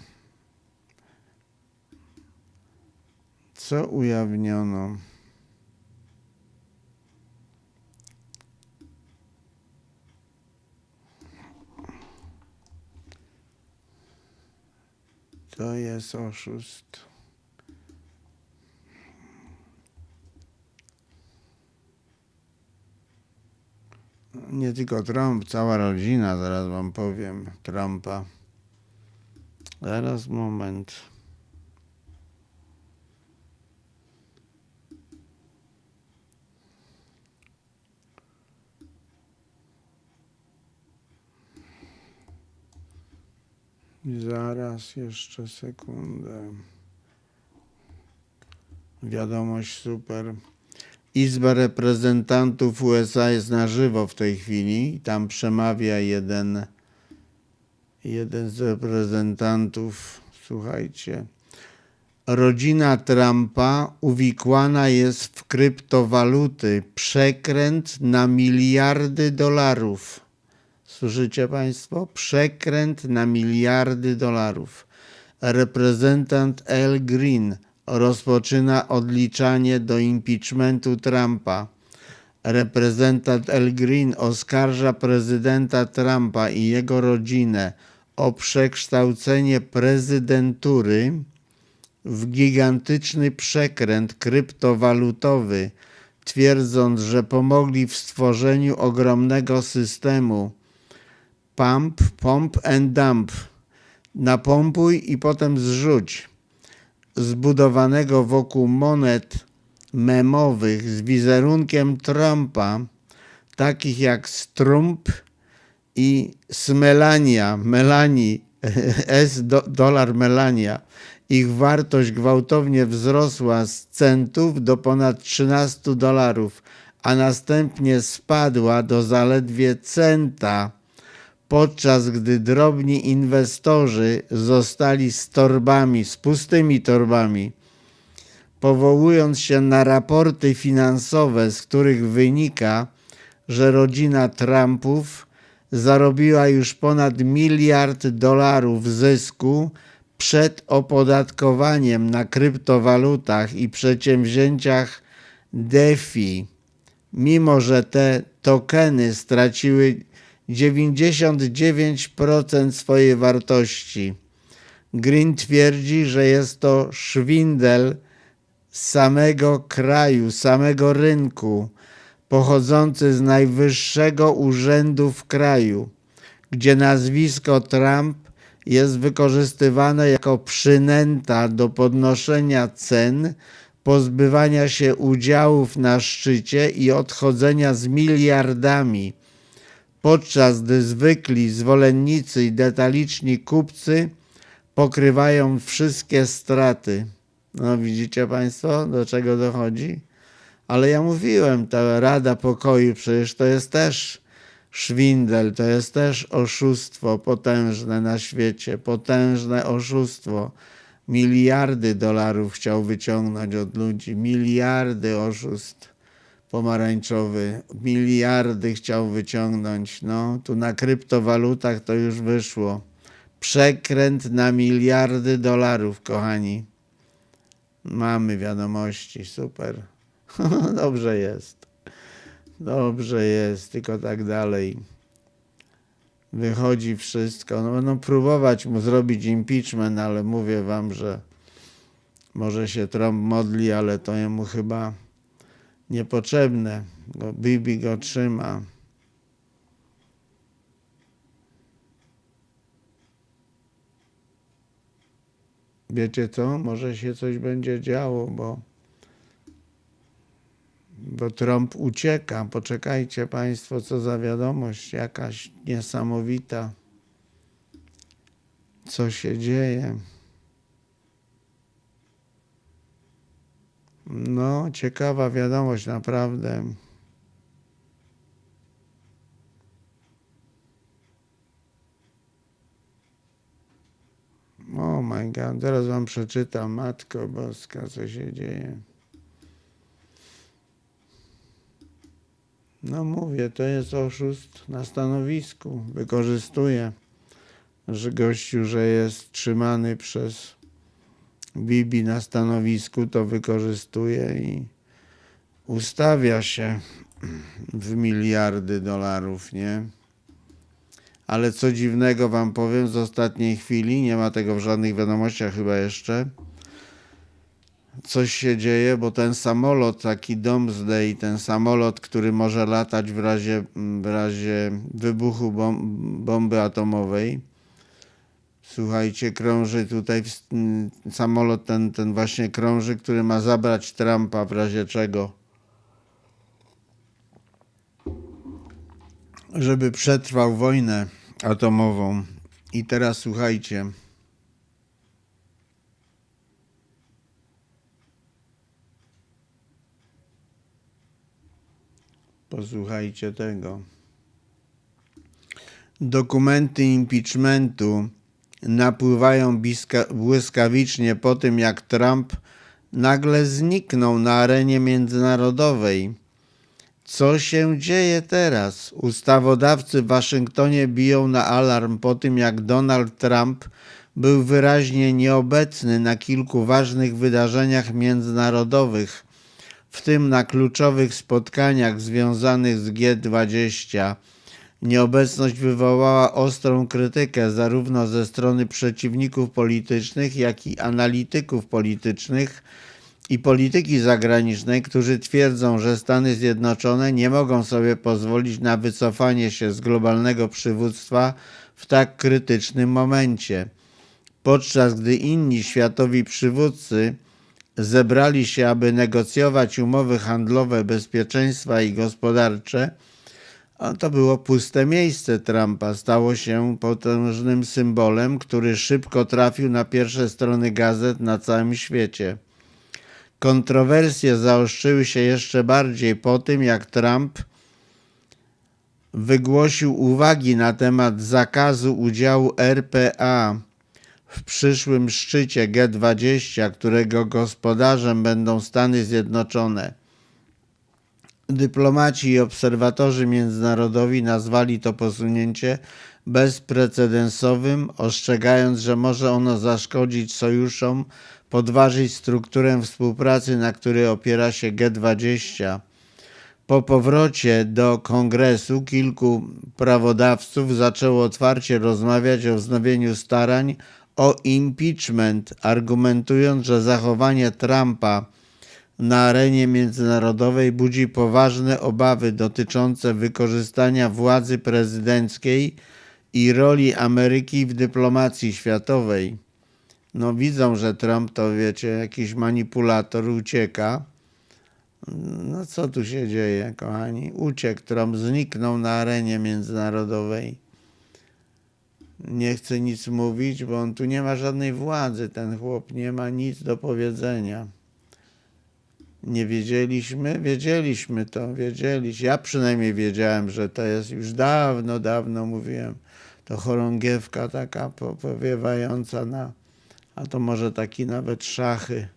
To jest oszust. Nie tylko Trump, cała rodzina, zaraz wam powiem, Trumpa. Zaraz, moment. Zaraz, jeszcze sekundę. Wiadomość super. Izba Reprezentantów USA jest na żywo w tej chwili. Tam przemawia jeden z reprezentantów. Słuchajcie. Rodzina Trumpa uwikłana jest w kryptowaluty. Przekręt na miliardy dolarów. Słyszycie państwo? Przekręt na miliardy dolarów. Reprezentant Al Green rozpoczyna odliczanie do impeachmentu Trumpa. Reprezentant Al Green oskarża prezydenta Trumpa i jego rodzinę o przekształcenie prezydentury w gigantyczny przekręt kryptowalutowy, twierdząc, że pomogli w stworzeniu ogromnego systemu pump and dump, napompuj i potem zrzuć, zbudowanego wokół monet memowych z wizerunkiem Trumpa, takich jak Strump i Melania, dolar Melania. Ich wartość gwałtownie wzrosła z centów do ponad $13, a następnie spadła do zaledwie centa, podczas gdy drobni inwestorzy zostali z pustymi torbami. Powołując się na raporty finansowe, z których wynika, że rodzina Trumpów zarobiła już ponad $1 miliard zysku przed opodatkowaniem na kryptowalutach i przedsięwzięciach DeFi, mimo że te tokeny straciły 99% swojej wartości. Green twierdzi, że jest to szwindel samego kraju, samego rynku, pochodzący z najwyższego urzędu w kraju, gdzie nazwisko Trump jest wykorzystywane jako przynęta do podnoszenia cen, pozbywania się udziałów na szczycie i odchodzenia z miliardami, podczas gdy zwykli zwolennicy i detaliczni kupcy pokrywają wszystkie straty. No widzicie Państwo, do czego dochodzi? Ale ja mówiłem, ta Rada Pokoju przecież to jest też szwindel, to jest też oszustwo potężne na świecie, potężne oszustwo. Miliardy dolarów chciał wyciągnąć od ludzi, miliardy oszustw. Pomarańczowy, miliardy chciał wyciągnąć. No, tu na kryptowalutach to już wyszło. Przekręt na miliardy dolarów, kochani. Mamy wiadomości, super. Dobrze jest. Dobrze jest, tylko tak dalej. Wychodzi wszystko. No, będą próbować mu zrobić impeachment, ale mówię wam, że może się Trump modli, ale to jemu chyba niepotrzebne. Bibi go trzyma. Wiecie co? Może się coś będzie działo, bo Trump ucieka. Poczekajcie Państwo, co za wiadomość jakaś niesamowita. Co się dzieje? No, ciekawa wiadomość, naprawdę. Oh my God, teraz wam przeczytam, Matko Boska, co się dzieje. No mówię, to jest oszust na stanowisku. Wykorzystuje, że gościu, że jest trzymany przez Bibi na stanowisku, to wykorzystuje i ustawia się w miliardy dolarów, nie? Ale co dziwnego wam powiem z ostatniej chwili, nie ma tego w żadnych wiadomościach chyba jeszcze. Coś się dzieje, bo ten samolot, taki Doomsday, ten samolot, który może latać w razie wybuchu bomby atomowej. Słuchajcie, krąży tutaj samolot, ten właśnie krąży, który ma zabrać Trumpa w razie czego. Żeby przetrwał wojnę atomową. I teraz słuchajcie. Posłuchajcie tego. Dokumenty impeachmentu napływają błyskawicznie po tym, jak Trump nagle zniknął na arenie międzynarodowej. Co się dzieje teraz? Ustawodawcy w Waszyngtonie biją na alarm po tym, jak Donald Trump był wyraźnie nieobecny na kilku ważnych wydarzeniach międzynarodowych, w tym na kluczowych spotkaniach związanych z G20. Nieobecność wywołała ostrą krytykę zarówno ze strony przeciwników politycznych, jak i analityków politycznych i polityki zagranicznej, którzy twierdzą, że Stany Zjednoczone nie mogą sobie pozwolić na wycofanie się z globalnego przywództwa w tak krytycznym momencie. Podczas gdy inni światowi przywódcy zebrali się, aby negocjować umowy handlowe, bezpieczeństwa i gospodarcze, to było puste miejsce Trumpa. Stało się potężnym symbolem, który szybko trafił na pierwsze strony gazet na całym świecie. Kontrowersje zaostrzyły się jeszcze bardziej po tym, jak Trump wygłosił uwagi na temat zakazu udziału RPA w przyszłym szczycie G20, którego gospodarzem będą Stany Zjednoczone. Dyplomaci i obserwatorzy międzynarodowi nazwali to posunięcie bezprecedensowym, ostrzegając, że może ono zaszkodzić sojuszom, podważyć strukturę współpracy, na której opiera się G20. Po powrocie do Kongresu kilku prawodawców zaczęło otwarcie rozmawiać o wznowieniu starań o impeachment, argumentując, że zachowanie Trumpa na arenie międzynarodowej budzi poważne obawy dotyczące wykorzystania władzy prezydenckiej i roli Ameryki w dyplomacji światowej. No widzą, że Trump to, wiecie, jakiś manipulator, ucieka. No co tu się dzieje, kochani? Uciekł Trump, zniknął na arenie międzynarodowej. Nie chce nic mówić, bo on tu nie ma żadnej władzy, ten chłop nie ma nic do powiedzenia. Nie wiedzieliśmy? Wiedzieliśmy to, wiedzieliśmy. Ja przynajmniej wiedziałem, że to jest już dawno mówiłem. To chorągiewka taka powiewająca a to może taki nawet szachy,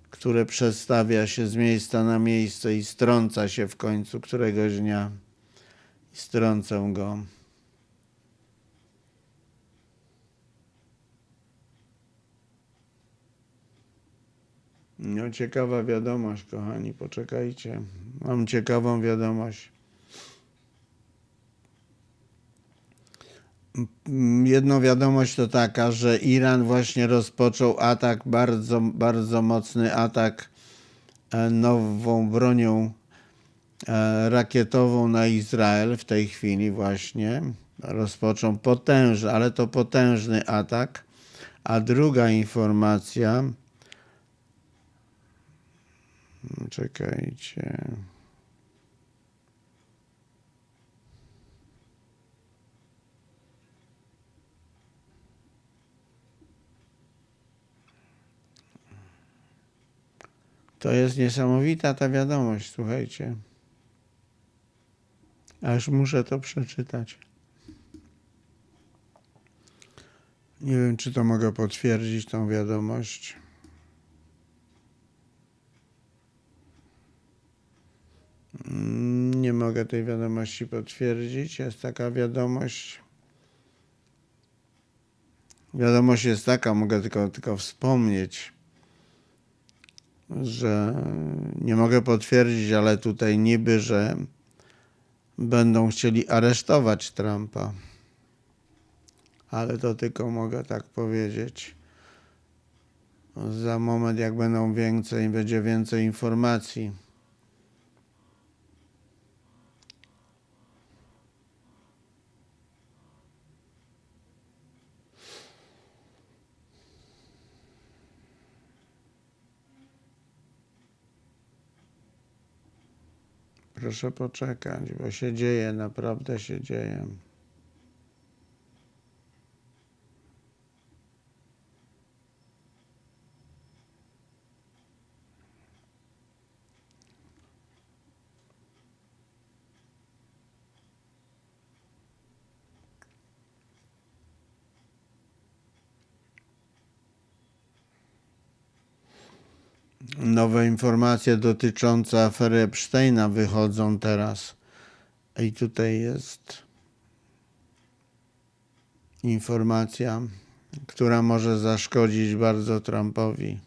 które przestawia się z miejsca na miejsce i strąca się w końcu któregoś dnia. I strącę go. No ciekawa wiadomość, kochani, poczekajcie. Mam ciekawą wiadomość. Jedna wiadomość to taka, że Iran właśnie rozpoczął atak, bardzo mocny atak nową bronią rakietową na Izrael w tej chwili właśnie. Rozpoczął potężny, ale to potężny atak. A druga informacja, czekajcie. To jest niesamowita ta wiadomość, słuchajcie. Aż muszę to przeczytać. Nie wiem, czy to mogę potwierdzić, tą wiadomość. Nie mogę tej wiadomości potwierdzić. Jest taka wiadomość. Wiadomość jest taka, mogę tylko wspomnieć, że nie mogę potwierdzić, ale tutaj niby, że będą chcieli aresztować Trumpa. Ale to tylko mogę tak powiedzieć. Za moment, jak będzie więcej informacji. Proszę poczekać, bo się dzieje, naprawdę się dzieje. Nowe informacje dotyczące afery Epsteina wychodzą teraz. I tutaj jest informacja, która może zaszkodzić bardzo Trumpowi.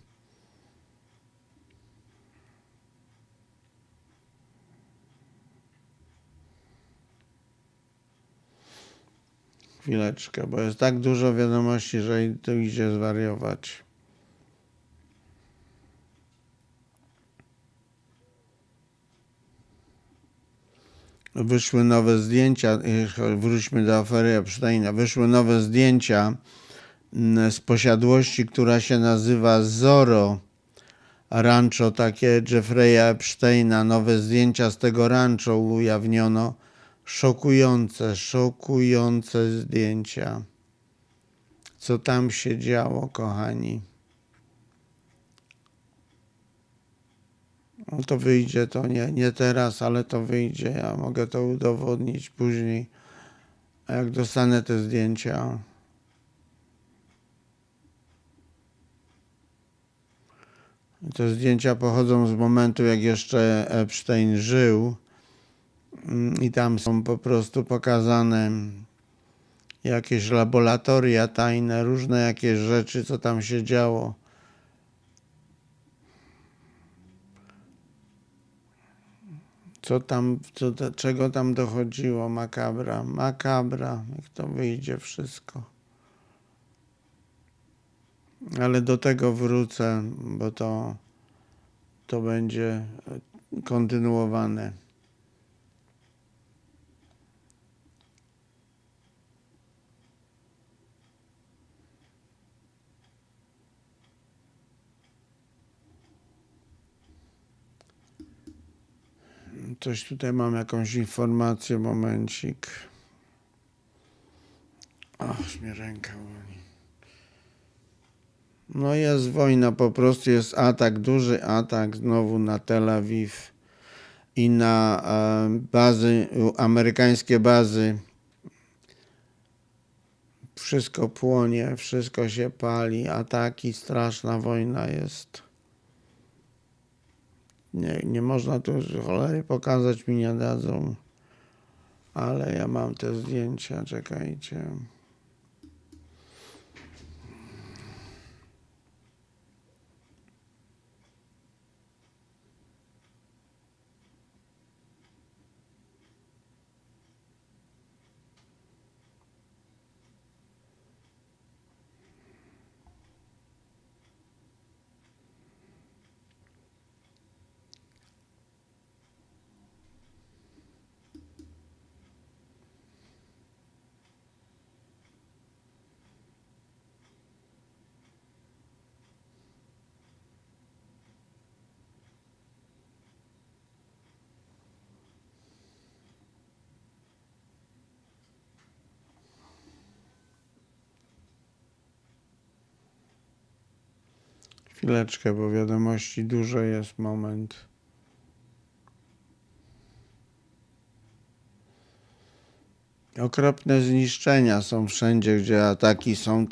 Chwileczkę, bo jest tak dużo wiadomości, że tu idzie zwariować. Wyszły nowe zdjęcia, wróćmy do afery Epsteina, wyszły nowe zdjęcia z posiadłości, która się nazywa Zorro Rancho, takie Jeffrey'a Epsteina. Nowe zdjęcia z tego rancho ujawniono. Szokujące zdjęcia. Co tam się działo, kochani? No to wyjdzie, to nie teraz, ale to wyjdzie. Ja mogę to udowodnić później, a jak dostanę te zdjęcia. Te zdjęcia pochodzą z momentu, jak jeszcze Epstein żył i tam są po prostu pokazane jakieś laboratoria tajne, różne jakieś rzeczy, co tam się działo. Czego tam dochodziło? Makabra, jak to wyjdzie wszystko. Ale do tego wrócę, bo to będzie kontynuowane. Coś tutaj mam, jakąś informację, momencik. Ach, mnie ręka boli. No jest wojna, po prostu jest atak, duży atak znowu na Tel Awiw i na bazy, amerykańskie bazy. Wszystko płonie, wszystko się pali, ataki, straszna wojna jest. Nie można tu cholery pokazać, mi nie dadzą, ale ja mam te zdjęcia, czekajcie. Chwileczkę, bo wiadomości dużo jest, moment. Okropne zniszczenia są wszędzie, gdzie ataki są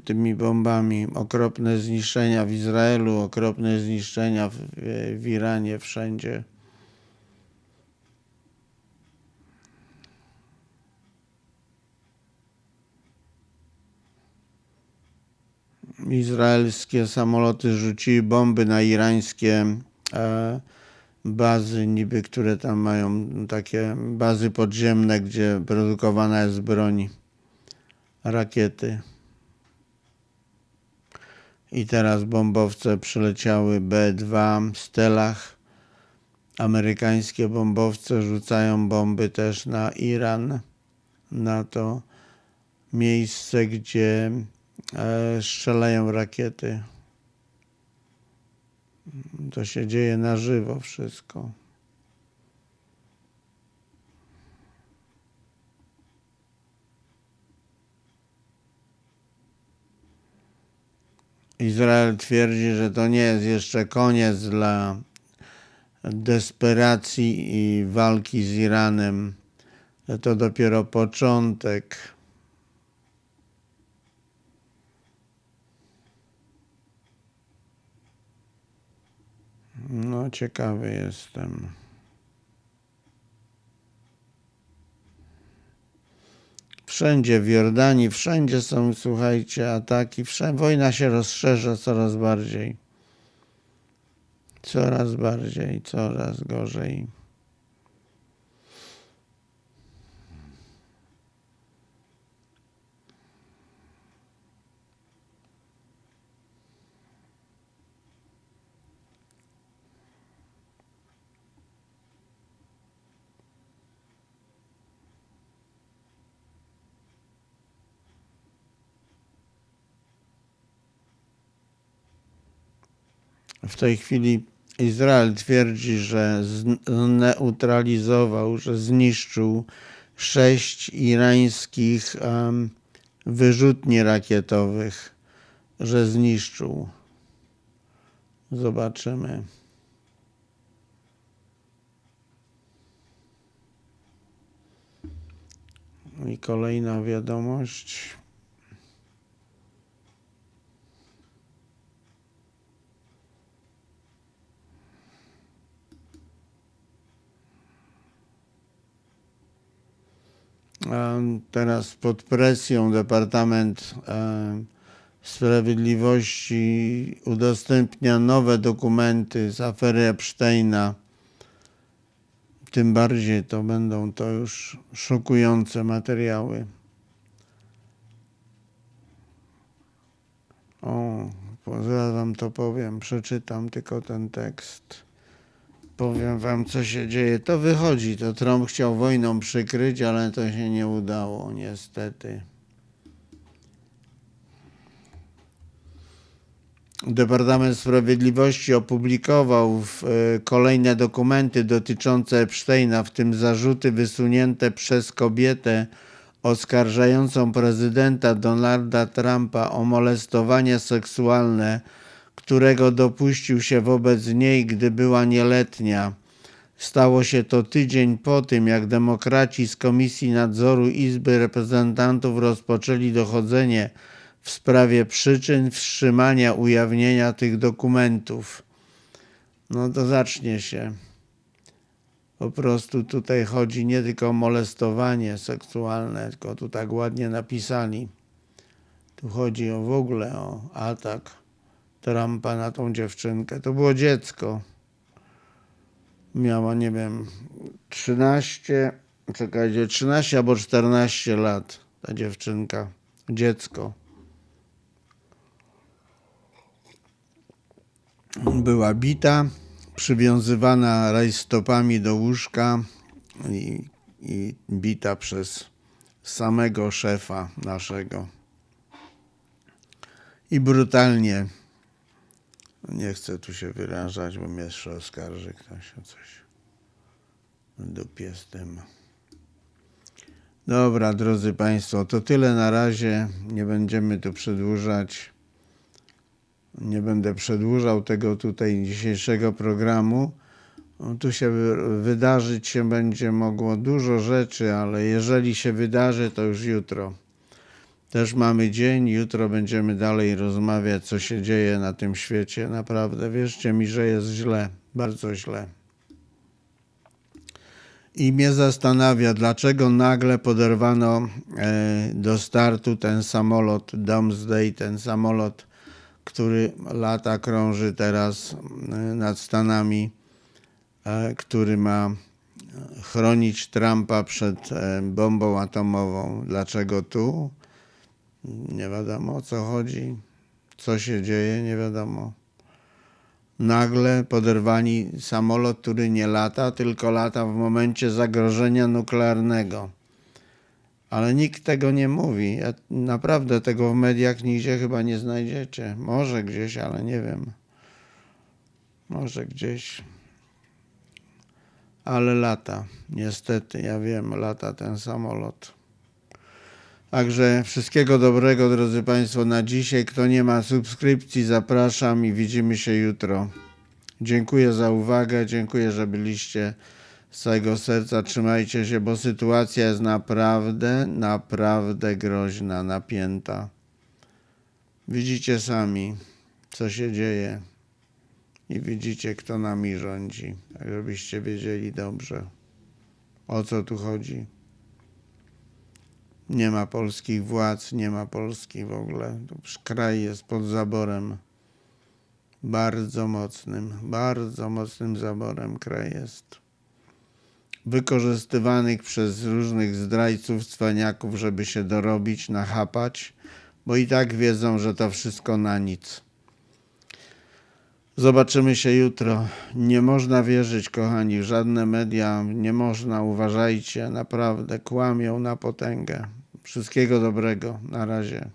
tymi bombami. Okropne zniszczenia w Izraelu, okropne zniszczenia w Iranie, wszędzie. Izraelskie samoloty rzuciły bomby na irańskie bazy, niby, które tam mają takie bazy podziemne, gdzie produkowana jest broń, rakiety. I teraz bombowce przyleciały B-2 z Telach. Amerykańskie bombowce rzucają bomby też na Iran, na to miejsce, gdzie strzelają rakiety. To się dzieje na żywo wszystko. Izrael twierdzi, że to nie jest jeszcze koniec dla desperacji i walki z Iranem, że to dopiero początek. No, ciekawy jestem. Wszędzie w Jordanii, wszędzie są, słuchajcie, ataki. Wojna się rozszerza coraz bardziej. Coraz bardziej, coraz gorzej. W tej chwili Izrael twierdzi, że zneutralizował, że zniszczył 6 irańskich wyrzutni rakietowych, że zniszczył. Zobaczymy. I kolejna wiadomość. Teraz pod presją Departament Sprawiedliwości udostępnia nowe dokumenty z afery Epsteina. Tym bardziej to będą to już szokujące materiały. Zaraz wam to powiem, przeczytam tylko ten tekst. Powiem wam, co się dzieje. To wychodzi, to Trump chciał wojną przykryć, ale to się nie udało, niestety. Departament Sprawiedliwości opublikował kolejne dokumenty dotyczące Epsteina, w tym zarzuty wysunięte przez kobietę oskarżającą prezydenta Donalda Trumpa o molestowanie seksualne, którego dopuścił się wobec niej, gdy była nieletnia. Stało się to tydzień po tym, jak demokraci z Komisji Nadzoru Izby Reprezentantów rozpoczęli dochodzenie w sprawie przyczyn wstrzymania ujawnienia tych dokumentów. No to zacznie się. Po prostu tutaj chodzi nie tylko o molestowanie seksualne, tylko tu tak ładnie napisali. Tu chodzi w ogóle o atak Trumpa na tą dziewczynkę. To było dziecko. Miała, nie wiem, 13 albo 14 lat ta dziewczynka. Dziecko. Była bita, przywiązywana rajstopami do łóżka i bita przez samego szefa naszego. I brutalnie. Nie chcę tu się wyrażać, bo mnie jeszcze oskarży ktoś o coś. W dupie z tym. Dobra, drodzy Państwo, to tyle na razie. Nie będziemy tu przedłużać. Nie będę przedłużał tego tutaj dzisiejszego programu. Tu się wydarzyć się będzie mogło dużo rzeczy, ale jeżeli się wydarzy, to już jutro. Też mamy dzień, jutro będziemy dalej rozmawiać, co się dzieje na tym świecie. Naprawdę, wierzcie mi, że jest źle, bardzo źle. I mnie zastanawia, dlaczego nagle poderwano do startu ten samolot Doomsday, ten samolot, który lata, krąży teraz nad Stanami, który ma chronić Trumpa przed bombą atomową. Dlaczego tu? Nie wiadomo, o co chodzi, co się dzieje, nie wiadomo. Nagle poderwani samolot, który nie lata, tylko lata w momencie zagrożenia nuklearnego. Ale nikt tego nie mówi. Naprawdę tego w mediach nigdzie chyba nie znajdziecie. Może gdzieś, ale nie wiem. Może gdzieś. Ale lata. Niestety, ja wiem, lata ten samolot. Także wszystkiego dobrego, drodzy Państwo, na dzisiaj. Kto nie ma subskrypcji, zapraszam i widzimy się jutro. Dziękuję za uwagę, dziękuję, że byliście. Z całego serca trzymajcie się, bo sytuacja jest naprawdę, naprawdę groźna, napięta. Widzicie sami, co się dzieje i widzicie, kto nami rządzi. Tak żebyście wiedzieli dobrze, o co tu chodzi. Nie ma polskich władz, nie ma Polski w ogóle. Kraj jest pod zaborem. Bardzo mocnym zaborem kraj jest. Wykorzystywanych przez różnych zdrajców, cwaniaków, żeby się dorobić, nachapać, bo i tak wiedzą, że to wszystko na nic. Zobaczymy się jutro. Nie można wierzyć, kochani, w żadne media. Nie można, uważajcie, naprawdę kłamią na potęgę. Wszystkiego dobrego. Na razie.